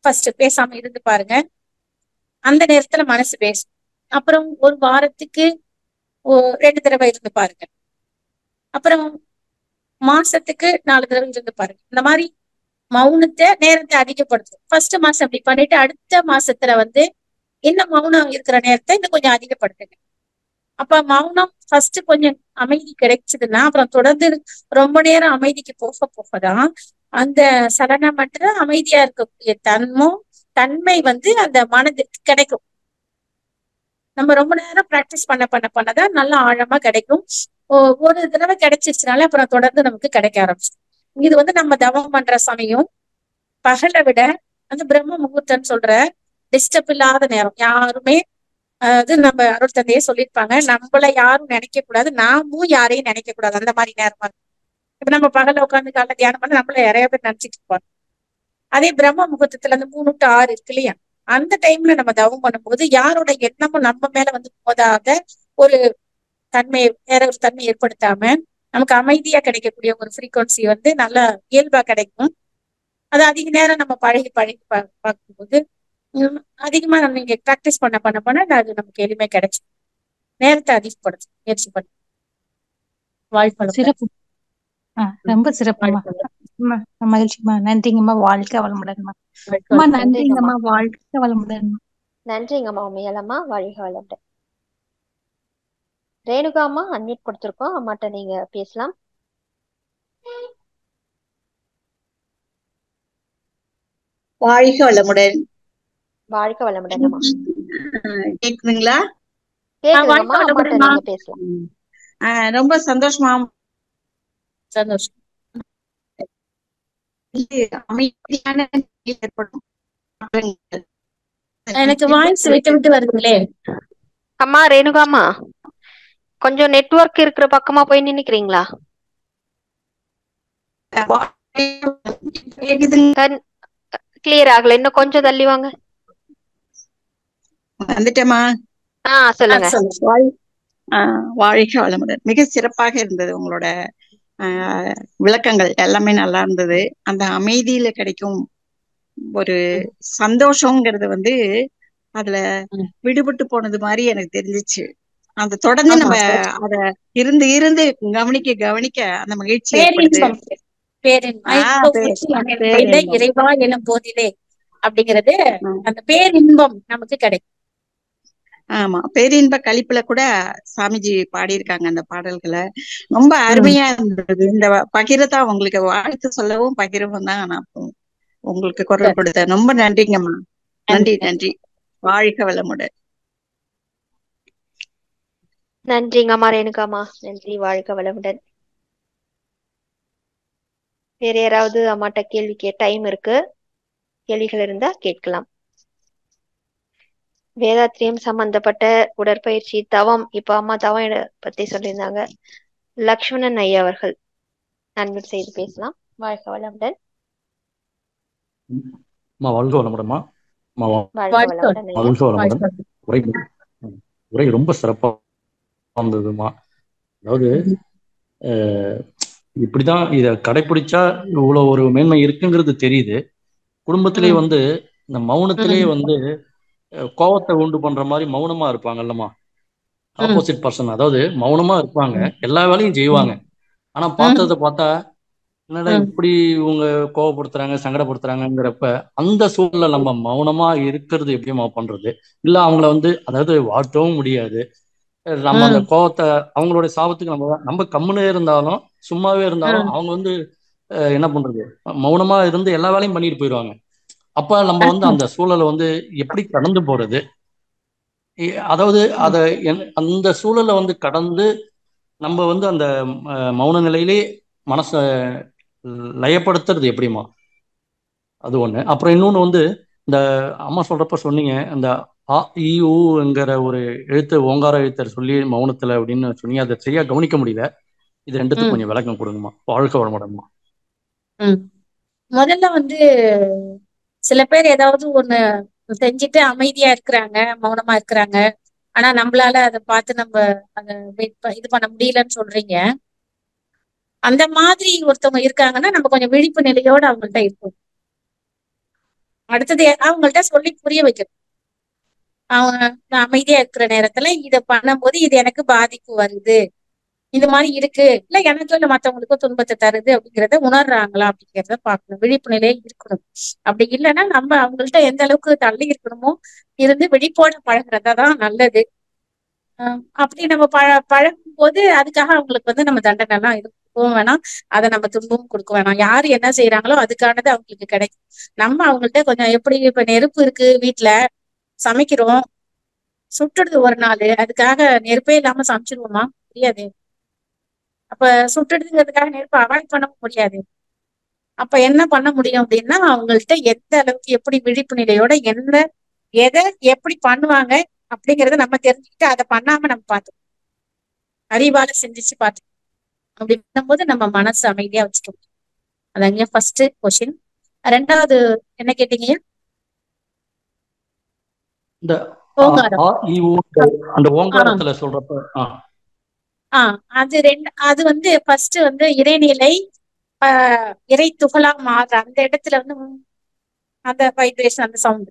ஃபர்ஸ்ட் பேசாம இருந்து பாருங்க. அந்த நேரத்துல மனசு பேசும். அப்புறம் ஒரு வாரத்துக்கு 2 தடவை இருந்து பாருங்க. அப்புறம் மாசத்துக்கு 4 தடவை இருந்து பாருங்க. இந்த மாதிரி மௌனத்தை நேரத்தை அதிகப்படுத்தும். ஃபர்ஸ்ட் மாசம் அப்படி பண்ணிட்டு அடுத்த மாசத்துல வந்து இன்னும் மௌனம் இருக்கிற நேரத்தை இன்னும் கொஞ்சம் அதிகப்படுத்துங்க. அப்ப மௌனம் ஃபர்ஸ்ட் கொஞ்சம் அமைதி கிடைச்சதுன்னா அப்புறம் தொடர்ந்து ரொம்ப நேரம் அமைதிக்கு போகதான் அந்த சலனமற்ற அமைதியா இருக்கக்கூடிய தன்மை வந்து அந்த மனதிற்கு கிடைக்கும். நம்ம ரொம்ப நேரம் பிராக்டிஸ் பண்ணதான் நல்லா ஆழமா கிடைக்கும். ஒரு தடவை கிடைச்சிருச்சுனால அப்புறம் தொடர்ந்து நமக்கு கிடைக்க ஆரம்பிச்சு. இது வந்து நம்ம தவம் பண்ற சமயம் பகலை விட அந்த பிரம்ம முகூர்த்தம்னு சொல்ற டிஸ்டர்ப் இல்லாத நேரம். யாருமே அது நம்ம அருள் தந்தையே சொல்லியிருப்பாங்க, நம்மள யாரும் நினைக்க கூடாது, நாமும் யாரையும் நினைக்க கூடாது. அந்த மாதிரி நேரமா இப்ப நம்ம பகல்ல உட்காந்து காலைல தியானம் பண்ண நம்மள நிறைய பேர் நினைச்சிட்டு இருப்பாங்க. அதே பிரம்ம முகூர்த்தத்துல அந்த 3 to 6 இருக்கு இல்லையா, அந்த டைம்ல நம்ம தவம் பண்ணும்போது யாரோட எண்ணமும் நம்ம மேல வந்து போதாத ஒரு வேற ஒரு தன்மை ஏற்படுத்தாம நமக்கு அமைதியா கிடைக்கக்கூடிய ஒரு ஃப்ரீக்வன்சி வந்து நல்லா இயல்பா கிடைக்கும். அது அதிக நேரம் நம்ம பழகி பார்க்கும்போது அதிகமா நம்ம இங்க பிராக்டிஸ் பண்ண அது நமக்கு எளிமை கிடைச்சு நேரத்தை அதிகப்படுத்தும் முயற்சி பண்ணி. சிறப்பு. ரொம்ப சிறப்பு. மகிழ்ச்சிம்மா. நன்றிங்கம்மா. வாழ்க வளமுடன்மா. அம்மா நன்றிங்கம்மா. வாழ்க வளமுடன்மா. நன்றிங்கம்மா. உண்மையாலம்மா வாழ்க வளமுடன். ரேணுகா அம்மா அன்மியூட் கொடுத்துருக்கோம், அம்மாட்ட நீங்க பேசலாம். வாழ்க வளமுடன். வாழ்க வளமுடன் அம்மா. கேக்குதுங்களா? கேக்குதுங்கம்மா, அம்மாட்ட நீங்க பேசலாம். ரொம்ப சந்தோஷமா. சந்தோஷம். அமைதியான ஏற்படும். எனக்கு வாய்ஸ் விட்டு விட்டு வருதுங்களே. அம்மா ரேணுகாம்மா, கொஞ்சம் நெட்வொர்க் இருக்கிற பக்கமா போய் நின்னுக்கிறீங்களா? கிளியர் ஆகல, இன்னும் கொஞ்சம் தள்ளி வாங்க. வந்துட்டேமா. சொல்லுங்க. வாழ்க வளமுடன். மிக சிறப்பாக இருந்தது உங்களோட விளக்கங்கள், எல்லாமே நல்லா இருந்தது. அந்த அமைதியில கிடைக்கும் ஒரு சந்தோஷங்கிறது வந்து அதுல விடுபட்டு போனது மாதிரி எனக்கு தெரிஞ்சிச்சு. அந்த தொடர்ந்து நம்ம அத இருந்து இருந்து கவனிக்க கவனிக்க அந்த மகிழ்ச்சி ஏற்படுது. இறைவா எனும் போதிலே அப்படிங்கிறது அந்த பேரின்பம் நமக்கு கிடைக்கும். ஆமா, பேரின்ப கழிப்புல கூட சாமிஜி பாடியிருக்காங்க அந்த பாடல்களை. ரொம்ப அருமையா இருந்தது. இந்த பகிரதா உங்களுக்கு வாழ்த்து சொல்லவும் பகிரவும் தான் நான் உங்களுக்கு குரல் கொடுத்தேன். ரொம்ப நன்றிங்கம்மா. நன்றி நன்றி. வாழ்க வளமுடன். நன்றிங்கம்மா ரேணுகாம்மா. நன்றி. வாழ்க வளமுடன். வேற யாராவது அம்மாட்ட கேள்வி டைம் இருக்கு, கேள்விகள் இருந்தா கேட்கலாம். வேதாத்திரியம் சம்பந்தப்பட்ட உடற்பயிற்சி, தவம், இப்ப அம்மா தவம் பத்தி சொல்லியிருந்தாங்க. லக்ஷ்மணன் ஐயா அவர்கள் அன்மியூட் செய்து பேசலாம். வாழ்க வளமுடன். வாழ்க வளமுடன்மா. வாழ்க வளமுடன். உரை ரொம்ப சிறப்பா இருந்ததுமா. அதாவது இப்படிதான் இத கடைபிடிச்சா இவ்வளவு ஒரு மேன்மை இருக்குங்கிறது தெரியுது. குடும்பத்திலேயே வந்து இந்த மௌனத்திலேயே வந்து கோவத்தை உண்டு பண்ற மாதிரி மௌனமா இருப்பாங்கல்லம்மா, ஆப்போசிட் பர்சன். அதாவது மௌனமா இருப்பாங்க, எல்லா வேலையும் செய்வாங்க. ஆனா பார்த்ததை பார்த்தா என்னடா இப்படி இவங்க கோவப்படுத்துறாங்க, சங்கடப்படுத்துறாங்கிறப்ப அந்த சூழல்ல நம்ம மௌனமா இருக்கிறது எப்படிமா பண்றது? இல்ல அவங்கள வந்து அதாவது வாழ்த்தவும் முடியாது. நம்ம அந்த கோவத்தை அவங்களுடைய சாபத்துக்கு நம்ம கம்முனே இருந்தாலும் சும்மாவே இருந்தாலும் அவங்க வந்து என்ன பண்றது, மௌனமா இருந்து எல்லா வேலையும் பண்ணிட்டு போயிடுவாங்க. அப்ப நம்ம வந்து அந்த சூழலை வந்து எப்படி கடந்து போறது? அதாவது அந்த சூழலை வந்து கடந்து நம்ம வந்து அந்த மௌன நிலையிலே மனசை லயப்படுத்துறது எப்படிமா? அது ஒண்ணு. அப்புறம் இன்னொன்னு வந்து இந்த அம்மா சொல்றப்ப சொன்னீங்க, இந்த அ இ உங்கிற ஒரு எழுத்து ஓங்கார எழுத்தர் சொல்லி மௌனத்துல அப்படின்னு சொன்னீங்க. அதை சரியா கவனிக்க முடியல. இது ரெண்டுத்துக்கும் கொஞ்சம் விளக்கம் கொடுங்கம்மா. வாழ்க வளமுடன்மா. முதல்ல வந்து சில பேர் ஏதாவது ஒண்ணு செஞ்சுட்டு அமைதியா இருக்கிறாங்க, மௌனமா இருக்கிறாங்க. ஆனா நம்மளால அதை பார்த்து நம்ம அதை இது பண்ண முடியலன்னு சொல்றீங்க. அந்த மாதிரி ஒருத்தவங்க இருக்காங்கன்னா நம்ம கொஞ்சம் விழிப்பு நிலையோட அவங்கள்ட்ட இருக்கும். அடுத்தது அவங்கள்ட்ட சொல்லி புரிய வைக்கணும். அவங்க அமைதியா இருக்கிற நேரத்துல இதை பண்ணும்போது இது எனக்கு பாதிப்பு வருது, இந்த மாதிரி இருக்கு, இல்ல எனக்கு இல்ல மத்தவங்களுக்கும் துன்பத்தை தருது அப்படிங்கிறத உணர்றாங்களா அப்படிங்கிறத பார்க்கணும். விழிப்பு நிலையே இருக்கணும். அப்படி இல்லைன்னா நம்ம அவங்கள்ட்ட எந்த அளவுக்கு தள்ளி இருக்கணுமோ இருந்து விழிப்போட பழகிறதான் நல்லது. அப்படி நம்ம பழகும் போது அதுக்காக அவங்களுக்கு வந்து நம்ம தண்டனை எல்லாம் இருக்கவும் வேணாம், அதை நம்ம துன்பமும் கொடுக்க வேணாம். யாரு என்ன செய்யறாங்களோ அதுக்கானது அவங்களுக்கு கிடைக்கும். நம்ம அவங்கள்ட்ட கொஞ்சம் எப்படி, இப்ப நெருப்பு இருக்கு வீட்டுல, சமைக்கிறோம், சுட்டுடுது ஒரு நாள், அதுக்காக நெருப்பே இல்லாம சமைச்சிருவோமா? முடியாது. அப்ப சுட்டுடுதுங்கிறதுக்காக நெருப்பை அவாய்ட் பண்ண முடியாது. அப்ப என்ன பண்ண முடியும் அப்படின்னா அவங்கள்ட்ட எந்த அளவுக்கு எப்படி விழிப்பு நிலையோட எதை எப்படி பண்ணுவாங்க அப்படிங்கறத நம்ம தெரிஞ்சுக்கிட்டு அதை பண்ணாம நம்ம பார்த்தோம், அறிவால சிந்திச்சு பார்த்தோம் அப்படின்னும் போது நம்ம மனசு அமைதியா வச்சுக்க முடியும். அதாங்க ஃபர்ஸ்ட் கொஸ்டின். ரெண்டாவது என்ன கேட்டீங்க? இந்த அந்த ஓங்காரத்துல சொல்றப்ப அது வந்து ஃபர்ஸ்ட் வந்து இறைநிலை இறை துகளா மாறுற அந்த இடத்துல வந்து அந்த வைப்ரேஷன், அந்த சவுண்ட்.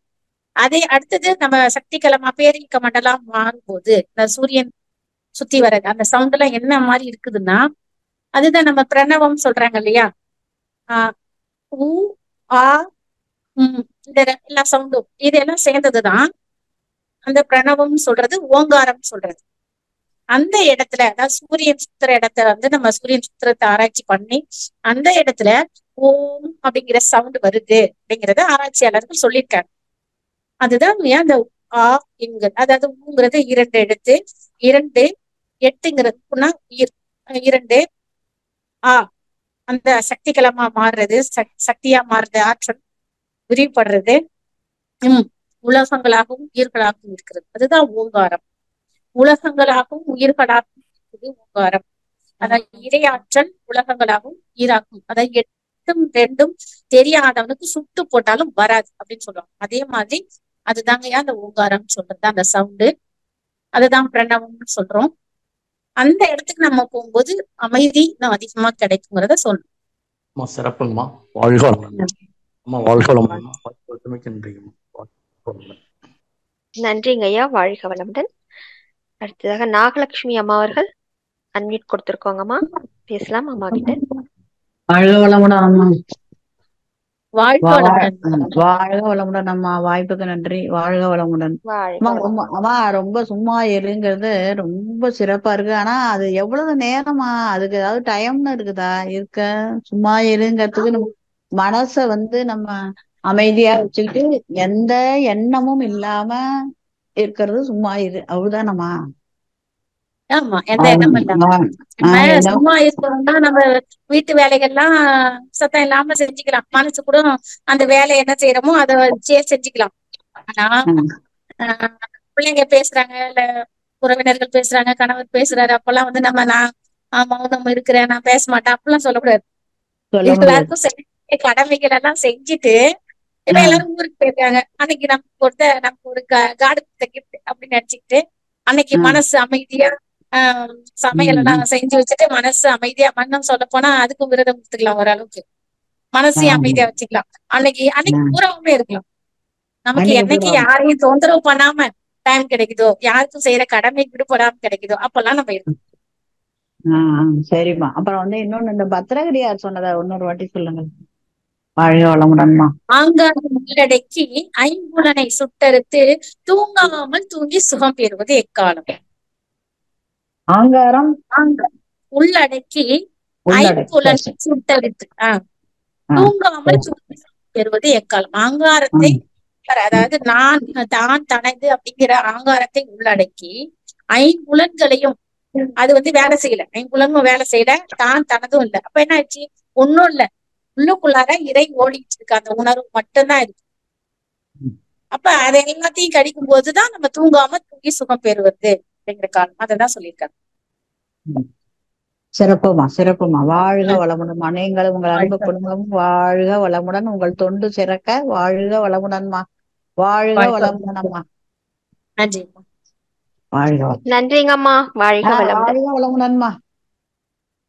அதே அடுத்தது நம்ம சக்தி கலமா பேரிக்க மண்டலம் மாறும்போது இந்த சூரியன் சுத்தி வர்றது அந்த சவுண்ட் எல்லாம் என்ன மாதிரி இருக்குதுன்னா அதுதான் நம்ம பிரணவம் சொல்றாங்க இல்லையா? ஊ ஆ இந்த எல்லா சவுண்டும் இதெல்லாம் சேர்ந்ததுதான் அந்த பிரணவம் சொல்றது, ஓங்காரம் சொல்றது. அந்த இடத்துல, அதாவது சூரியன் சுத்துற இடத்துல வந்து நம்ம சூரியன் சுத்திரத்தை ஆராய்ச்சி பண்ணி அந்த இடத்துல ஓம் அப்படிங்கிற சவுண்ட் வருது அப்படிங்கறத ஆராய்ச்சியாளர்கள் சொல்லியிருக்காங்க. அதுதான் அந்த ஆ அதாவது ஊங்கிறது 2 எழுத்து, 2 8ங்கிறது உயிர், 2 ஆ அந்த சக்திகளமா மாறுறது, சக்தியா மாறுறது, ஆற்றல் விரிவுபடுறது, உலகங்களாகவும் உயிர்களாகவும் இருக்கிறது. அதுதான் ஓங்காரம். உலகங்களாகவும் உயிர்களாகவும் இருக்குது ஓங்காரம். அதாவது இறையாற்றல் உலகங்களாகவும் உயிராகும். அதாவது 8ம் 2ம் தெரியாதவனுக்கு சுட்டு போட்டாலும் வராது அப்படின்னு சொல்லுவாங்க. அதே மாதிரி அதுதாங்க அந்த ஓங்காரம் சொல்றது, அந்த சவுண்டு. அதுதான் பிரணவம்னு சொல்றோம். அந்த இடத்துக்கு நம்ம போகும்போது அமைதி இன்னும் அதிகமா கிடைக்குங்கிறத சொல்றோம். சிறப்புங்கம்மா. வாழ்க வளமுடன். வாழ்க வளமுடன். நன்றிங்க ஐயா, வாழ்க வளமுடன். அடுத்ததாக நாகலட்சுமி அம்மா அவர்கள் அன்மியூட் கொடுத்திருக்கோங்கம்மா, பேசலாம் அம்மா கிட்ட. வாழ்க வளமுடன் அம்மா. வாழ்க வளமுடன் அம்மா, வாய்ப்புக்கு நன்றி. வாழ்க வளமுடன் அம்மா. ரொம்ப சும்மா இருங்கிறது ரொம்ப சிறப்பா இருக்கு. ஆனா அது எவ்வளவு நேரமா, அதுக்கு ஏதாவது டைம்னு இருக்குதா? சும்மா இருங்கிறதுக்கு நம்ம மனச நம்ம அமைதியா வச்சுக்கிட்டு எந்த எண்ணமும் இல்லாம இருக்கிறது சும்மா இரு, அவ்வளவுதானம்மா? ஆமா, எந்த எண்ணமும் இல்லாம சும்மா இருக்கணும்னா நம்ம வீட்டு வேலைகள்லாம் சத்தம் இல்லாம செஞ்சுக்கலாம். மனசு கூட அந்த வேலை என்ன செய்யறோமோ அதை வச்சே செஞ்சுக்கலாம். ஆனா பிள்ளைங்க பேசுறாங்க, இல்ல உறவினர்கள் பேசுறாங்க, கணவர் பேசுறாரு, அப்பெல்லாம் நம்ம நான் மௌனம் இருக்கிறேன், நான் பேச மாட்டேன் அப்படிலாம் சொல்லக்கூடாது. எல்லாருக்கும் கடமைகள் எல்லாம் செஞ்சுட்டு இப்ப எல்லாரும் ஊருக்கு போயிருக்காங்க. அன்னைக்கு நமக்கு ஒரு காடு கிஃப்ட் அப்படின்னு நினைச்சுக்கிட்டு அன்னைக்கு மனசு அமைதியா சமையல் எல்லாம் செஞ்சு வச்சுட்டு மனசு அமைதியா, மன்னம் சொல்ல போனா அதுக்கும் விரதம் கொடுத்துக்கலாம், ஓரளவுக்கு மனசையும் அமைதியா வச்சுக்கலாம். அன்னைக்கு பூராவுமே இருக்கலாம். நமக்கு என்னைக்கு யாரையும் தொந்தரவு பண்ணாம டைம் கிடைக்குதோ, யாருக்கும் செய்யற கடமை விடுபடாம கிடைக்குதோ அப்பெல்லாம் நம்ம இருக்கணும். சரிம்மா. அப்புறம் இன்னொன்னு, இந்த பத்திரகிரியார் சொன்னதை இன்னொரு வாட்டி சொல்லுங்க. வாழ்க வளமுடன்மா. ஆங்காரம் உள்ளடக்கி ஐம்புலனை சுட்டறுத்து தூங்காமல் தூங்கி சுகம் பெறுவது எக்காலம். ஆங்காரம் உள்ளடக்கி ஐம்புலனை சுட்டறுத்து தூங்காமல் தூங்கி சுகம் பெறுவது எக்காலம். ஆங்காரத்தை, அதாவது தான் தனது அப்படிங்கிற ஆங்காரத்தை உள்ளடக்கி ஐம்புலன்களையும் அது வேலை செய்யல, ஐம்புலனும் வேலை செய்யல, தான் தனதும் இல்லை. அப்ப என்ன ஆச்சு? ஒன்னும் இல்ல, உள்ளுக்குள்ளார இறை ஓடிட்டு இருக்கு, அந்த உணர்வு மட்டும்தான் இருக்கு. அப்ப அதை எல்லாத்தையும் கடிக்கும் போதுதான் நம்ம தூங்காம தூங்கி சுகம் பெறுவது அப்படிங்கிற காலம். அததான் சொல்லியிருக்காங்க. சிறப்புமா, சிறப்புமா. வாழ்க வளமுடன். நீங்களும் உங்கள் அன்பு குடும்பமும் வாழ்க வளமுடன். உங்கள் தொண்டு சிறக்க வாழ்க வளமுடன்மா. வாழ்க வளமுடன் அம்மா. நன்றிம்மா. வாழ்க நன்றிங்கம்மா. வாழ்க வளமுடன்மா.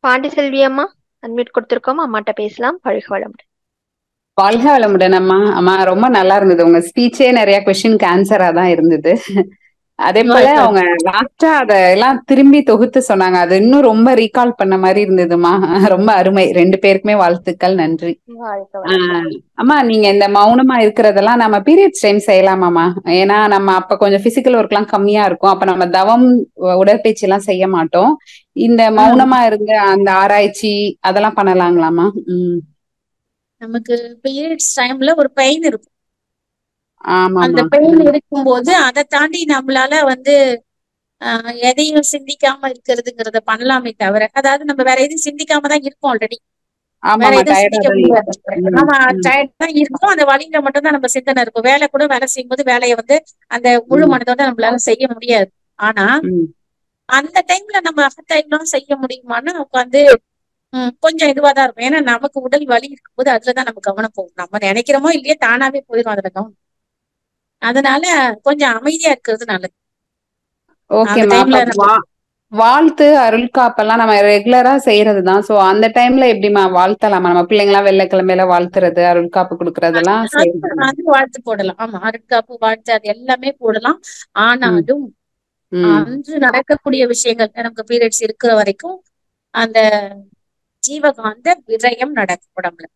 பாண்டிசெல்வி அம்மா அன்மியூட் கொடுத்திருக்கோம், அம்மாட்ட பேசலாம். வாழ்க வளமுடன். வாழ்க வளமுடன் அம்மா. அம்மா ரொம்ப நல்லா இருந்தது. உங்க ஸ்பீச்சே நிறைய கொஸ்டினுக்கு ஆன்சரா தான் இருந்தது. அதே போல அவங்க லாஸ்டா அதெல்லாம் திரும்பி தொகுத்து சொன்னாங்க, அது இன்னும் ரொம்ப ரீகால் பண்ண மாதிரி இருந்ததுமா. ரொம்ப அருமை. 2 பேருக்குமே வாழ்த்துக்கள், நன்றி. அம்மா, நீங்க இந்த மௌனமா இருக்கிறதெல்லாம் நம்ம பீரியட்ஸ் டைம் செய்யலாமாமா? ஏன்னா நம்ம அப்ப கொஞ்சம் பிசிக்கல் ஒர்க் எல்லாம் கம்மியா இருக்கும், அப்ப நம்ம தவம் உடற்பயிற்சி எல்லாம் செய்ய மாட்டோம். இந்த மௌனமா இருந்த அந்த ஆராய்ச்சி அதெல்லாம் பண்ணலாங்களாமா? நமக்கு பீரியட்ஸ் டைம்ல ஒரு பெயின் இருக்கும். அந்த பெயின் இருக்கும்போது அதை தாண்டி நம்மளால எதையும் சிந்திக்காம இருக்கிறதுங்கிறத பண்ணலாமே தவிர, அதாவது நம்ம வேற எதையும் சிந்திக்காம தான் இருக்கோம் ஆல்ரெடி. வேற எதுவும் சிந்திக்க முடியாது. நம்ம டயர்ட் தான் இருக்கும், அந்த வழியில மட்டும் தான் நம்ம சிந்தனை இருக்கும். வேலை கூட வேலை செய்யும் போது வேலையை அந்த முழு மனதோட நம்மளால செய்ய முடியாது. ஆனா அந்த டைம்ல நம்ம அகத்தாய்வுலாம் செய்ய முடியுமான்னு உட்காந்து கொஞ்சம் இதுவாதான் இருக்கும். ஏன்னா நமக்கு உடல் வலி இருக்கும்போது அதுலதான் நம்ம கவனம் போகும். நம்ம நினைக்கிறோமோ இல்லையே தானாவே போயிடும் அதுல கவனம். அதனால கொஞ்சம் அமைதியா இருக்கிறது நல்லது. வாழ்த்து அருள்காப்பெல்லாம் நம்ம ரெகுலரா செய்யறதுதான். சோ அந்த டைம்ல எப்படிமா வாழ்த்தலாமா? நம்ம பிள்ளைங்களா வெள்ளிக்கிழமையில வாழ்த்துறது, அருள்காப்பு கொடுக்கறதெல்லாம் வாழ்த்து போடலாம். ஆமா, அருள்காப்பு வாழ்த்து அது எல்லாமே போடலாம். ஆனாலும் அன்று நடக்கக்கூடிய விஷயங்கள், நமக்கு பீரியட்ஸ் இருக்கிற வரைக்கும் அந்த ஜீவகாந்த விரயம் நடக்கும் உடம்புல.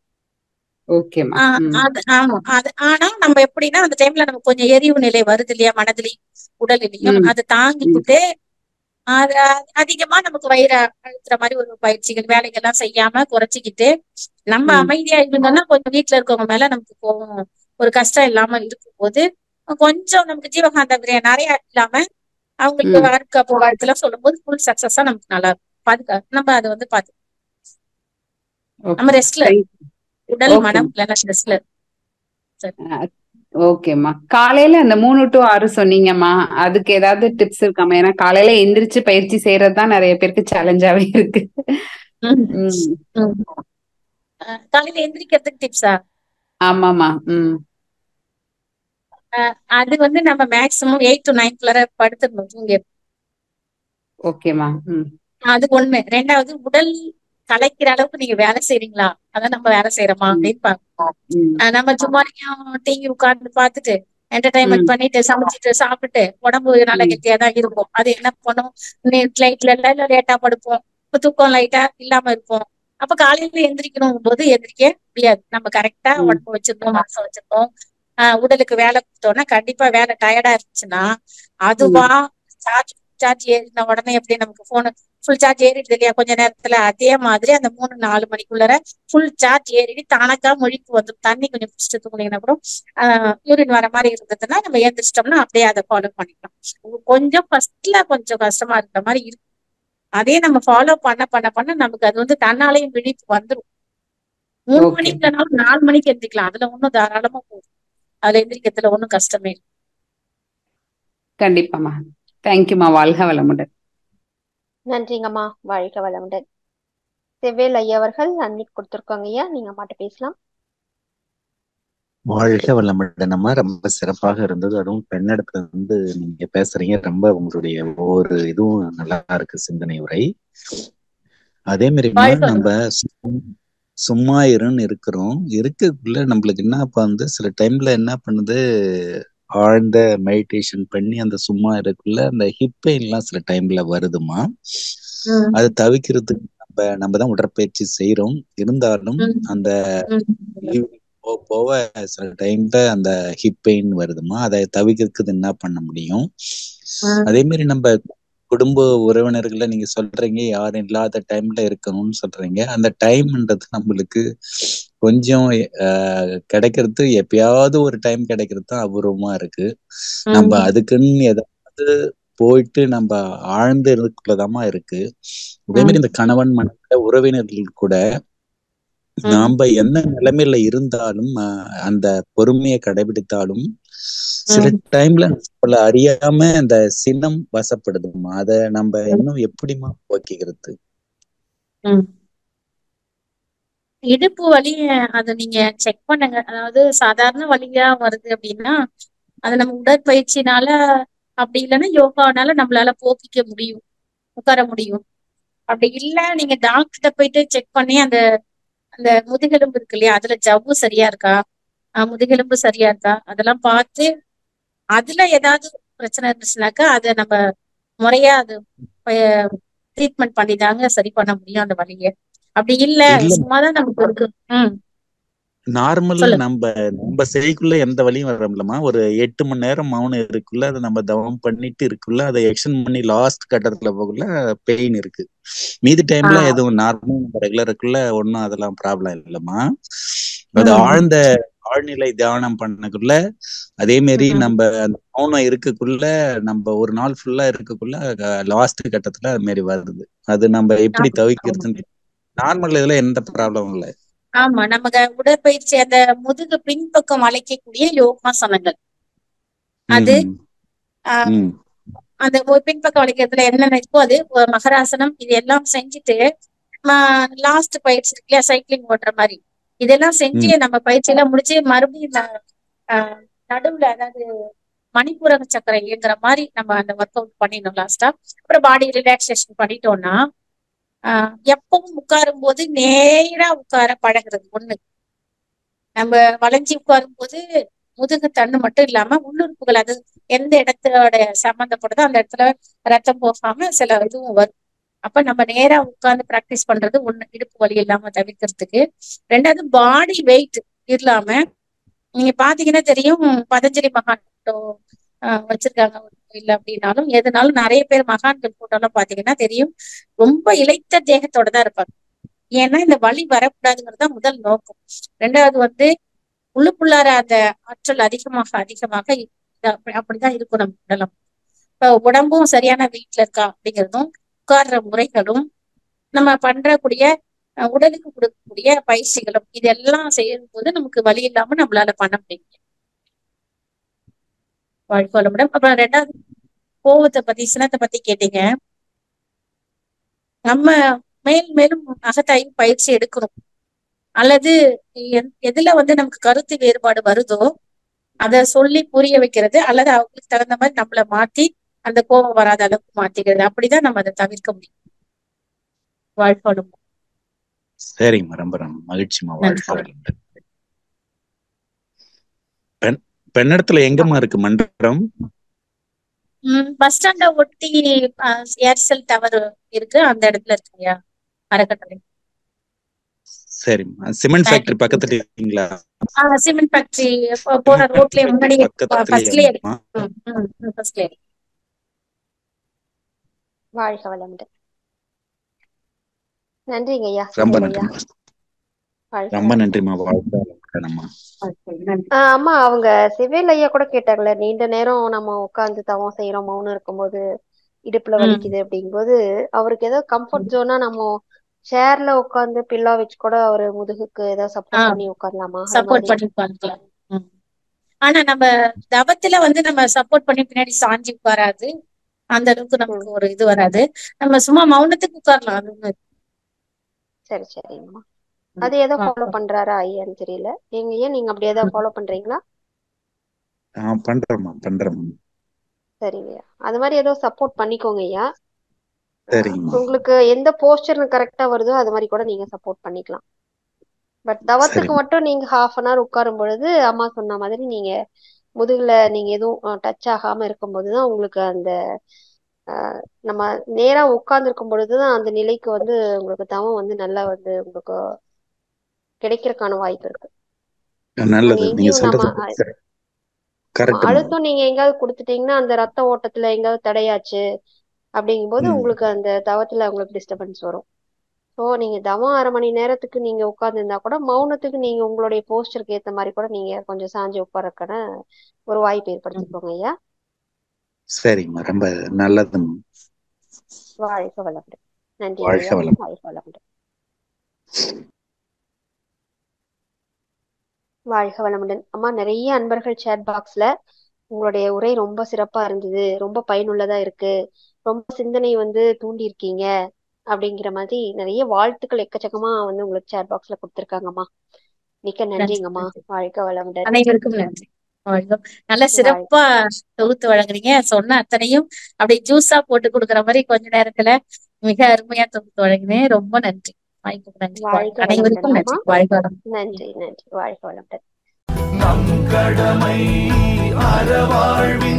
ஓகேம்மா. அது ஆமா அது ஆனா நம்ம எப்படின்னா அந்த டைம்ல நமக்கு கொஞ்சம் எரிவு நிலை வருது இல்லையா, மனதிலையும் உடலிலையும், அதை தாங்கிக்கிட்டு அது அதிகமா நமக்கு வயிறு அழுத்துற மாதிரி ஒரு பயிற்சிகள் வேலைகள்லாம் செய்யாம குறைச்சிக்கிட்டு நம்ம அமைதியா இருந்தோம்னா கொஞ்சம் வீட்டுல இருக்கவங்க மேல நமக்கு கோவம் ஒரு கஷ்டம் இல்லாம இருக்கும்போது கொஞ்சம் நமக்கு ஜீவகாந்த விரயம் நிறைய இல்லாம அவங்களுக்கு வாழ்க்கை வாழ்க்கைலாம் சொல்லும் போது ஃபுல் சக்சஸா நமக்கு நல்லா இருக்கும். நம்ம அதை வந்து நம்ம ரெஸ்ட்ல உடல் மனம் இல்லைன்னா ரெஸ்ட்ல. ஓகேம்மா. காலையில அந்த 3 to 6 சொன்னீங்கம்மா, அதுக்கு ஏதாவது டிப்ஸ் இருக்காமா? ஏன்னா காலையில எந்திரிச்சு பயிற்சி செய்யறதுதான் நிறைய பேருக்கு சேலஞ்சாவே இருக்கு. காலையில எந்திரிக்கிறதுக்கு டிப்ஸா? ஆமாமா. அது வந்து நம்ம மேக்ஸிமம் 8 to 9 படுத்துடணும் தூங்கி. ஓகேம்மா. அது ஒண்ணு. ரெண்டாவது உடல் கலைக்கிற அளவுக்கு நீங்க வேலை செய்றீங்களா, அதான் நம்ம வேலை செய்யறோமா அப்படின்னு பாக்கணும். நம்ம சும்மா டிவி உட்கார்ந்து பாத்துட்டு என்டர்டைன்மெண்ட் பண்ணிட்டு சமைச்சிட்டு சாப்பிட்டுட்டு உடம்பு நல்லா கெட்டியா தான் இருக்கும். அது என்ன பண்ணும், லைட்ல லேட்டா படுப்போம், தூக்கம் லைட்டா இல்லாம இருப்போம். அப்ப காலையில எந்திரிக்கணும் போது எந்திரிக்க முடியாது. நம்ம கரெக்டா உடம்பு வச்சிருக்கோம், மனசை வச்சிருக்கோம், உடலுக்கு வேலை கொடுத்தோம்னா கண்டிப்பா வேலை டயர்டா இருந்துச்சுன்னா அதுவா சார்ஜ் ஏறின உடனே எப்படி நமக்கு போனு ஃபுல் சார்ஜ் ஏறிடுது இல்லையா கொஞ்ச நேரத்துல, அதே மாதிரி அந்த 3-4 மணிக்குள்ளர ஃபுல் சார்ஜ் ஏறிட்டு தானக்கா முழிப்பு வந்துடும். தண்ணி கொஞ்சம் குடிச்சிட்டு தூங்கினீங்கன்னா கூட யூரின் வர மாதிரி இருந்ததுன்னா நம்ம ஏந்திரிச்சிட்டோம்னா அப்படியே அதை ஃபாலோ பண்ணிக்கலாம். கொஞ்சம் ஃபர்ஸ்ட்ல கொஞ்சம் கஷ்டமா இருக்கிற மாதிரி இருக்கும். அதே நம்ம ஃபாலோ பண்ண நமக்கு அது வந்து தன்னாலையும் விழிப்பு வந்துடும். 3 மணிக்கு இல்லைனாலும் 4 மணிக்கு எந்திரிக்கலாம். அதுல ஒன்னும் தாராளமா போகும். அதுல எந்திரிக்கிறதுல ஒன்னும் கஷ்டமே இல்லை. கண்டிப்பாமா. தேங்க்யூமா. வாழ்க வளமுடன். நன்றிங்கம்மா. வாழ்க வளமுடன். செவ்வேல் ஐயா அவர்கள் அன்மிட் கொடுத்துருக்கோங்க ஐயா, நீங்க அம்மாட்ட பேசலாம். வாழ்க வளமுடனம்மா. ரொம்ப சிறப்பாக இருந்தது. அதுவும் பெண்ணிடத்துல இருந்து நீங்க பேசுறீங்க. ரொம்ப உங்களுடைய ஒவ்வொரு இதுவும் நல்லா இருக்கு, சிந்தனை உரை. அதே மாதிரிமா நம்ம சும்மா இருன்னு இருக்கக்குள்ள நம்மளுக்கு என்ன வந்து சில டைம்ல என்ன பண்ணுது, ஆழ்ந்த மெடிடேஷன் பண்ணி அந்த சும்மா இருக்குள்ள அந்த ஹிப் பெயின்லாம் சில டைம்ல வருதுமா. அதை தவிர்க்கிறதுக்கு நம்ம தான் உடற்பயிற்சி செய்யறோம். இருந்தாலும் அந்த போக சில டைம்ல அந்த ஹிப் பெயின் வருதுமா. அதை தவிர்க்கிறதுக்கு என்ன பண்ண முடியும்? அதே மாதிரி நம்ம குடும்ப உறவினர்களை நீங்க சொல்றீங்க யாரும் இல்லாத டைம்ல இருக்கணும்னு சொல்றீங்க. அந்த டைம்ன்றது நம்மளுக்கு கொஞ்சம் கிடைக்கிறது எப்பயாவது ஒரு டைம் கிடைக்கிறது தான் அபூர்வமா இருக்கு. நம்ம அதுக்குன்னு ஏதாவது போயிட்டு நம்ம ஆழ்ந்து இருக்குள்ளதாமா இருக்கு. அதே மாதிரி இந்த கணவன் மனைவி உறவினர்கள் கூட நாம என்ன நிலைமையில இருந்தாலும் அந்த பொறுமையை கடைபிடித்தாலும் சில டைம்ல நம்மள அறியாம அந்த சினம் வசப்படுதுமா. அத நம்ம இன்னும் எப்படிமா போக்கிக்கிறது? இடுப்பு வலி அதை நீங்க செக் பண்ணுங்க. அதாவது சாதாரண வலியா வருது அப்படின்னா அது நம்ம உடற்பயிற்சினால அப்படி இல்லைன்னா யோகானால நம்மளால போக்கிக்க முடியும், உட்கார முடியும். அப்படி இல்ல நீங்க டாக்டர்கிட்ட போயிட்டு செக் பண்ணி அந்த அந்த முதுகெலும்பு இருக்கு இல்லையா, அதுல ஜவ்வு சரியா இருக்கா, முதுகெலும்பு சரியா இருக்கா, அதெல்லாம் பார்த்து அதுல ஏதாவது பிரச்சனை இருந்துச்சுனாக்கா அதை நம்ம முறையா அது ட்ரீட்மெண்ட் பண்ணி தாங்க சரி பண்ண முடியும் அந்த வலிய. அப்படி இல்ல சும்மாதான் நமக்கு இருக்கு. நார்மல் நம்ம செய்யக்குள்ள எந்த வழியும் வரலமா. ஒரு 8 மணி நேரம் மௌனம் இருக்குள்ள அதை நம்ம தவம் பண்ணிட்டு இருக்குள்ள அதை எக்ஸ்டெண்ட் பண்ணி லாஸ்ட் கட்டத்துல போகல பெயின் இருக்கு. மீதி டைம்ல எதுவும் நார்மல் ரெகுலருக்குள்ள ஒன்னும் அதெல்லாம் ப்ராப்ளம் இல்லைம்மா. அது ஆழ்நிலை தியானம் பண்ணக்குள்ள அதே மாதிரி நம்ம அந்த மௌனம் இருக்கக்குள்ள நம்ம ஒரு நாள் ஃபுல்லா இருக்கக்குள்ள லாஸ்ட் கட்டத்துல அது மாதிரி வருது. அது நம்ம எப்படி தவிர்க்கிறதுன்னு நார்மல் இதுல எந்த ப்ராப்ளம் இல்லை. ஆமா, நமக்கு உடற்பயிற்சி அந்த முதுகு பின்பக்கம் அழைக்கக்கூடிய யோகாசனங்கள் அது அந்த பின்பக்கம் அழைக்கிறதுல என்னென்ன இருக்கோ அது மகராசனம் இது எல்லாம் செஞ்சுட்டு லாஸ்ட் பயிற்சி இருக்கு இல்லையா சைக்கிளிங் ஓட்டுற மாதிரி இதெல்லாம் செஞ்சு நம்ம பயிற்சி எல்லாம் முடிச்சு மறுபடியும் நடுவுல அதாவது மணிப்பூரக சக்கரம் இயங்குற மாதிரி நம்ம அந்த ஒர்க் அவுட் பண்ணிடணும் லாஸ்டா. அப்புறம் பாடி ரிலாக்ஸேஷன் பண்ணிட்டோம்னா எப்பவும் உட்காரும் போது நேரா உட்கார பழகுறது ஒண்ணு. நம்ம வளைஞ்சி உட்காரும் போது முதுகு தண்ணு மட்டும் இல்லாம உள்ளுறுப்புகள் அது எந்த இடத்தோட சம்பந்தப்படுதோ அந்த இடத்துல ரத்தம் போகாம சில இதுவும் வரும். அப்ப நம்ம நேரா உட்கார்ந்து பிராக்டிஸ் பண்றது ஒண்ணு, இடுப்பு வலி இல்லாம தவிர்க்கிறதுக்கு. ரெண்டாவது பாடி வெயிட் இல்லாம நீங்க பாத்தீங்கன்னா தெரியும், பதஞ்சலி மகான் photo, வச்சிருக்காங்க ஒரு கோயில்ல அப்படின்னாலும் எதுனாலும் நிறைய பேர் மகான்கள் போட்டோ எல்லாம் பாத்தீங்கன்னா தெரியும், ரொம்ப இளைத்த தேகத்தோட தான் இருப்பாங்க. ஏன்னா இந்த வலி வரக்கூடாதுங்கிறது தான் முதல் நோக்கம். ரெண்டாவது வந்து உள்ளுக்குள்ளார அந்த ஆற்றல் அதிகமாக அதிகமாக அப்படிதான் இருக்கும் நம்ம உடலம். இப்ப உடம்பும் சரியான வீட்டுல இருக்கா அப்படிங்கிறதும், உட்கார்ற முறைகளும், நம்ம பண்றக்கூடிய உடலுக்கு கொடுக்கக்கூடிய பயிற்சிகளும், இதெல்லாம் செய்யும் போது நமக்கு வலி இல்லாம நம்மளால பண்ண முடியும். வாழ்க்கை வளமுடன். அப்புறம் ரெண்டாவது கோவத்தை பத்தி, சினத்தை பத்தி கேட்டீங்க. நம்ம மேலும் அகத்தாய்வு பயிற்சி எடுக்கணும். அல்லது எதுல வந்து நமக்கு கருத்து வேறுபாடு வருதோ அத சொல்லி புரிய வைக்கிறது, அல்லது அவங்களுக்கு தகுந்த மாதிரி நம்மள மாத்தி அந்த கோபம் வராத அளவுக்கு மாத்திக்கிறது. அப்படிதான் நம்ம அதை தவிர்க்க முடியும். வாழ்க்கை வளமுடன். சரிம்மா, ரொம்ப ரொம்ப மகிழ்ச்சிமா. வாழ்க்கை வளமுடன். பெண்ணடத்துல எங்கம்மா இருக்கு மன்றம்? பஸ் ஸ்டாண்ட ஒட்டி ஏர்செல் டவர் இருக்கு, அந்த இடத்துல இருக்குயா அறக்கட்டளை. சரிம்மா. சிமெண்ட் ஃபேக்டரி பக்கத்துல இருக்கீங்களா? சிமெண்ட் ஃபேக்டரி போற ரோட்லயே முன்னாடி ஃபர்ஸ்ட்லயே ஃபர்ஸ்ட்லயே. வாழ்க வளமுடன். நன்றிங்க ஐயா. ரொம்ப நன்றிமா. ரொம்ப நன்றிமா. வாழ்க வளமுடன் அம்மா. அம்மா, அவங்க சிவேல் ஐயா கூட கேட்டாங்களே, நீண்ட நேரம் நம்ம உட்கார்ந்து தவம் செய்யறோம், மௌனம் இருக்கும்போது இடுப்புல வலிக்குது அப்படிங்கும்போது, அவருக்கு ஏதோ கம்ஃபர்ட் ஜோனா நம்ம சேர்ல உட்கார்ந்து பில்லா வச்சு கூட அவரு முதுகுக்கு ஏதாவது சப்போர்ட் பண்ணி உட்காரலாமா? சப்போர்ட் பண்ணி உட்கார்ந்துக்கலாம். ஆனா நம்ம தவத்துல வந்து நம்ம சப்போர்ட் பண்ணி பின்னாடி சாஞ்சி உட்காராது, அந்த அளவுக்கு நமக்கு ஒரு இது வராது. நம்ம சும்மா மௌனத்துக்கு உட்காரலாம். அது சரி சரிங்கம்மா. அது ஏதோ ஃபாலோ பண்றாரா ஐயான்னு தெரியல. நீங்க அப்படி ஏதாவது ஃபாலோ பண்றீங்களா? பண்றோம்மா பண்றோம். சரிங்க, அது மாதிரி ஏதோ சப்போர்ட் பண்ணிக்கோங்க ஐயா. சரிங்க. உங்களுக்கு எந்த போஸ்டர் கரெக்டா வருதோ அது மாதிரி கூட நீங்க சப்போர்ட் பண்ணிக்கலாம். பட் தவத்துக்கு மட்டும் நீங்க 1/2 hour உட்காரும் பொழுது அம்மா சொன்ன மாதிரி நீங்க முதுகுல நீங்க எதுவும் டச் ஆகாம இருக்கும்போதுதான் உங்களுக்கு அந்த நம்ம நேரா உட்கார்ந்து இருக்கும் பொழுதுதான் அந்த நிலைக்கு வந்து உங்களுக்கு தவம் வந்து நல்லா வந்து உங்களுக்கு கிடைக்கிறதுக்கான வாய்ப்பு இருக்கு. நல்லது, நீங்க சொல்றது கரெக்ட். அழுத்தம் நீங்க எங்காவது கொடுத்துட்டீங்கன்னா அந்த ரத்த ஓட்டத்துல எங்காவது தடையாச்சு அப்படிங்கும்போது உங்களுக்கு அந்த தவத்துல உங்களுக்கு டிஸ்டர்பன்ஸ் வரும். ஸோ நீங்க தவம் 1/2 மணி நேரத்துக்கு நீங்க உட்கார்ந்து இருந்தா கூட மௌனத்துக்கு நீங்க உங்களுடைய போஸ்டருக்கு ஏத்த மாதிரி கூட நீங்க கொஞ்சம் சாஞ்சி உட்காரக்கான ஒரு வாய்ப்பு ஏற்படுத்திக்கோங்க ஐயா. சரிம்மா, ரொம்ப நல்லது. வாழ்க வளமுடன். நன்றி. வாழ்க வளமுடன். வாழ்க வளமுடன். வாழ்க வளமுடன். அம்மா, நிறைய அன்பர்கள் சேட் பாக்ஸ்ல உங்களுடைய உரை ரொம்ப சிறப்பா இருந்தது, ரொம்ப பயனுள்ளதா இருக்கு, ரொம்ப சிந்தனை வந்து தூண்டி இருக்கீங்க அப்படிங்கிற மாதிரி நிறைய வாழ்த்துக்கள் எக்கச்சக்கமா வந்து உங்களுக்கு சேட் பாக்ஸ்ல கொடுத்திருக்காங்கம்மா. மிக்க நன்றிங்கம்மா. வாழ்க வளமுடன். அனைவருக்கும் நன்றி. நல்ல சிறப்பா தொகுத்து வழங்குறீங்க. சொன்ன அத்தனையும் அப்படியே ஜூஸா போட்டு கொடுக்குற மாதிரி கொஞ்ச நேரத்துல மிக அருமையா தொகுத்து வழங்கினேன். ரொம்ப நன்றி. அனைவருக்கும் நன்றி. வாழ்க வளமுடன். நன்றி நன்றி. வாழ்க வளமுடன். நம் கடமை அறவாழ்வின்